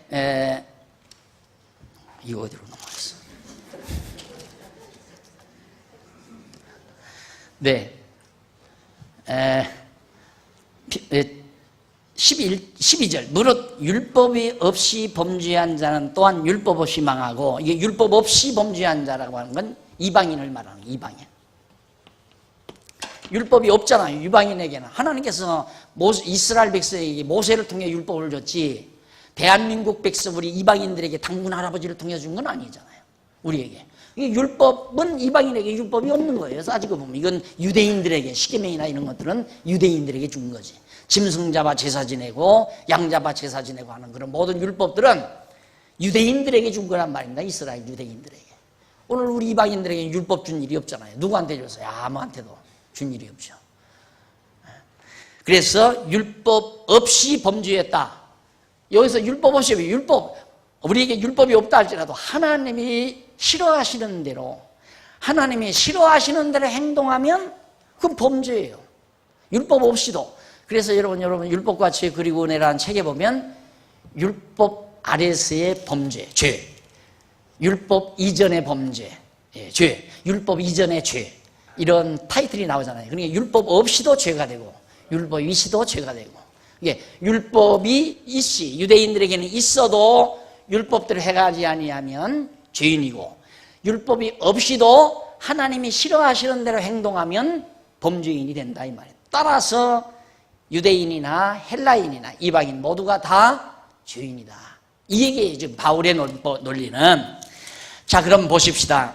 이거 어디로 넘어갔어? 네. 12절 무릇 율법이 없이 범죄한 자는 또한 율법 없이 망하고, 이게 율법 없이 범죄한 자라고 하는 건 이방인을 말하는 거예요. 이방인. 율법이 없잖아요. 이방인에게는. 하나님께서 이스라엘 백성에게 모세를 통해 율법을 줬지, 대한민국 백성 우리 이방인들에게 당군 할아버지를 통해 준 건 아니잖아요. 우리에게. 이 율법은 이방인에게 율법이 없는 거예요. 그래서 아직 보면 이건 유대인들에게, 십계명이나 이런 것들은 유대인들에게 준 거지. 짐승 잡아 제사 지내고 양 잡아 제사 지내고 하는 그런 모든 율법들은 유대인들에게 준 거란 말입니다. 이스라엘 유대인들에게. 오늘 우리 이방인들에게 율법 준 일이 없잖아요. 누구한테 줬어요? 아무한테도 준 일이 없죠. 그래서 율법 없이 범죄했다. 여기서 율법 없이, 우리에게 율법이 없다 할지라도 하나님이 싫어하시는 대로, 하나님이 싫어하시는 대로 행동하면 그건 범죄예요. 율법 없이도. 그래서 여러분 율법과 죄 그리고 은혜라는 책에 보면 율법 아래서의 범죄, 죄, 율법 이전의 범죄, 죄, 율법 이전의 죄, 이런 타이틀이 나오잖아요. 그러니까 율법 없이도 죄가 되고 율법 있이도 죄가 되고, 이게 율법이 있이 유대인들에게는 있어도 율법대로 해가지 아니하면 죄인이고, 율법이 없이도 하나님이 싫어하시는 대로 행동하면 범죄인이 된다 이 말이에요. 따라서 유대인이나 헬라인이나 이방인 모두가 다 죄인이다. 이게 지금 바울의 논리는. 자, 그럼 보십시다.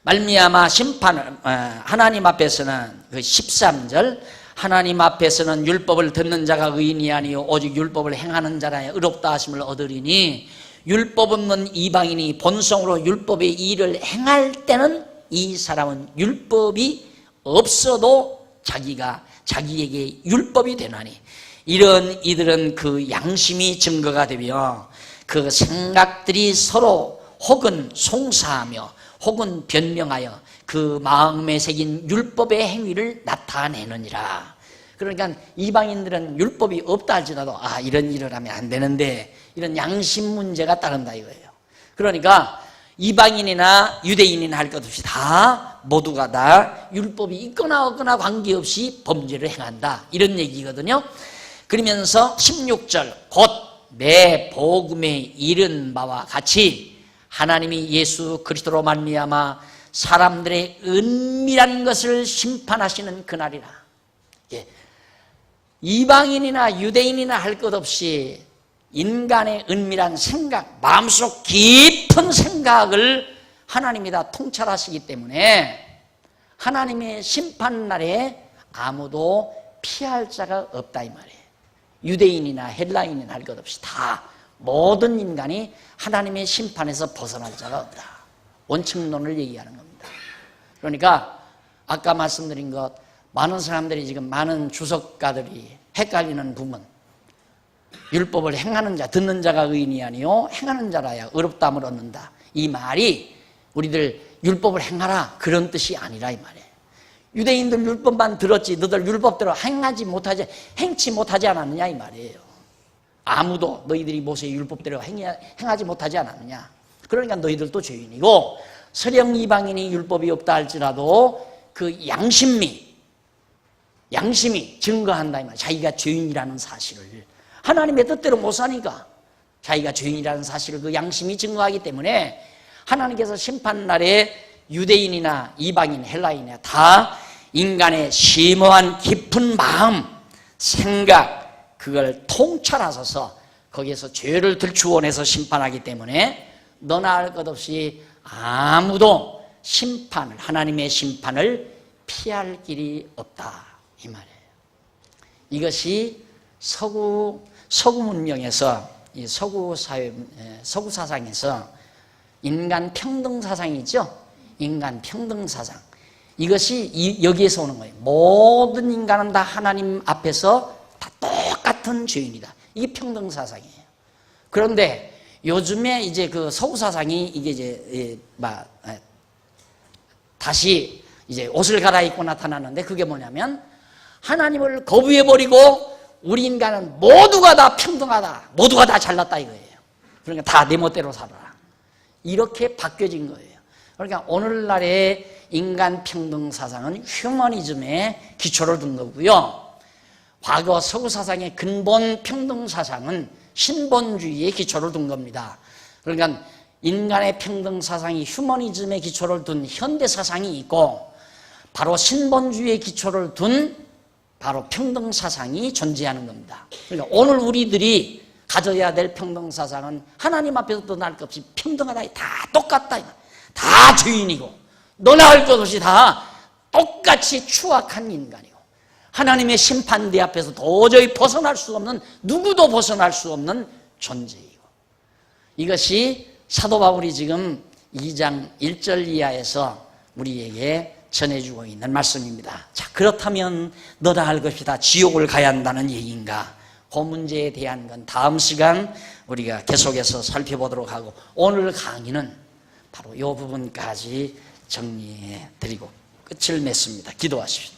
말미암아 심판을, 하나님 앞에서는 그 13절, 하나님 앞에서는 율법을 듣는 자가 의인이 아니요 오직 율법을 행하는 자라야 의롭다 하심을 얻으리니, 율법 없는 이방인이 본성으로 율법의 일을 행할 때는 이 사람은 율법이 없어도 자기에게 율법이 되나니, 이런 이들은 그 양심이 증거가 되며 그 생각들이 서로 혹은 송사하며 혹은 변명하여 그 마음에 새긴 율법의 행위를 나타내느니라. 그러니까 이방인들은 율법이 없다 할지라도 이런 일을 하면 안 되는데, 이런 양심 문제가 따른다 이거예요. 그러니까 이방인이나 유대인이나 할 것 없이 다 모두가 다 율법이 있거나 없거나 관계없이 범죄를 행한다, 이런 얘기거든요. 그러면서 16절 곧 내 복음에 이른 바와 같이 하나님이 예수 그리스도로 말미암아 사람들의 은밀한 것을 심판하시는 그날이라. 이방인이나 유대인이나 할 것 없이 인간의 은밀한 생각, 마음속 깊은 생각을 하나님이 다 통찰하시기 때문에 하나님의 심판날에 아무도 피할 자가 없다 이 말이에요. 유대인이나 헬라인이나 할 것 없이 다 모든 인간이 하나님의 심판에서 벗어날 자가 없다. 원칙론을 얘기하는 겁니다. 그러니까 아까 말씀드린 것, 많은 사람들이 지금, 많은 주석가들이 헷갈리는 부분, 율법을 행하는 자, 듣는 자가 의인이 아니요 행하는 자라야 의롭다함을 얻는다, 이 말이 우리들 율법을 행하라 그런 뜻이 아니라 이 말이에요. 유대인들 율법만 들었지 너들 율법대로 행치 못하지 않았느냐 이 말이에요. 아무도 너희들이 모세의 율법대로 행하지 못하지 않았느냐. 그러니까 너희들도 죄인이고, 서령 이방인이 율법이 없다 할지라도 그 양심이 증거한다 이 말이에요. 자기가 죄인이라는 사실을, 하나님의 뜻대로 못 사니까 자기가 죄인이라는 사실을 그 양심이 증거하기 때문에 하나님께서 심판날에 유대인이나 이방인, 헬라인이나 다 인간의 심오한 깊은 마음, 생각, 그걸 통찰하셔서 거기에서 죄를 들추어내서 심판하기 때문에 너나 할 것 없이 아무도 하나님의 심판을 피할 길이 없다 이 말이에요. 이것이 서구 문명에서, 이 서구 사상에서 인간 평등 사상이 있죠. 인간 평등 사상. 이것이 여기에서 오는 거예요. 모든 인간은 다 하나님 앞에서 다 똑같은 죄인이다. 이게 평등 사상이에요. 그런데 요즘에 이제 그 서구 사상이 이게 이제 다시 이제 옷을 갈아입고 나타나는데, 그게 뭐냐면 하나님을 거부해버리고 우리 인간은 모두가 다 평등하다, 모두가 다 잘났다 이거예요. 그러니까 다 내 멋대로 살아라, 이렇게 바뀌어진 거예요. 그러니까 오늘날의 인간 평등 사상은 휴머니즘에 기초를 둔 거고요. 과거 서구 사상의 근본 평등 사상은 신본주의에 기초를 둔 겁니다. 그러니까 인간의 평등 사상이 휴머니즘에 기초를 둔 현대 사상이 있고, 바로 신본주의에 기초를 둔 바로 평등 사상이 존재하는 겁니다. 그러니까 오늘 우리들이 가져야 될 평등 사상은 하나님 앞에서 떠날 것 없이 평등하다, 다 똑같다, 다 주인이고 너나 할 것 없이 다 똑같이 추악한 인간이고 하나님의 심판대 앞에서 도저히 벗어날 수 없는, 누구도 벗어날 수 없는 존재이고, 이것이 사도 바울이 지금 2장 1절 이하에서 우리에게 전해주고 있는 말씀입니다. 자, 그렇다면 너나 할 것이 다 지옥을 가야 한다는 얘기인가? 그 문제에 대한 건 다음 시간 우리가 계속해서 살펴보도록 하고, 오늘 강의는 바로 이 부분까지 정리해 드리고 끝을 맺습니다. 기도하십시오.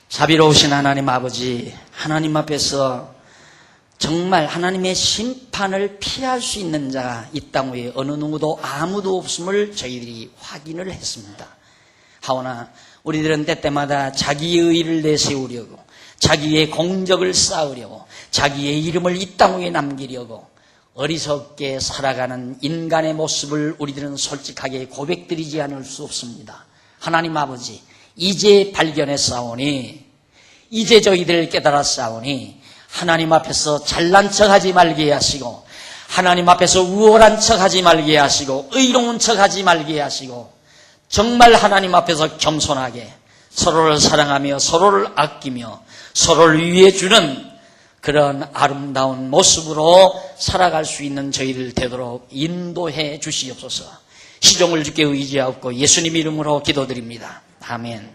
자비로우신 하나님 아버지, 하나님 앞에서 정말 하나님의 심판을 피할 수 있는 자가 이 땅 위에 어느 누구도 아무도 없음을 저희들이 확인을 했습니다. 하오나 우리들은 때때마다 자기의 의를 내세우려고, 자기의 공적을 쌓으려고, 자기의 이름을 이 땅 위에 남기려고 어리석게 살아가는 인간의 모습을 우리들은 솔직하게 고백드리지 않을 수 없습니다. 하나님 아버지, 이제 발견했사오니, 이제 저희들 깨달았사오니 하나님 앞에서 잘난 척하지 말게 하시고, 하나님 앞에서 우월한 척하지 말게 하시고, 의로운 척하지 말게 하시고, 정말 하나님 앞에서 겸손하게 서로를 사랑하며 서로를 아끼며 서로를 위해주는 그런 아름다운 모습으로 살아갈 수 있는 저희들 되도록 인도해 주시옵소서. 시종을 주께 의지하옵고 예수님 이름으로 기도드립니다. 아멘.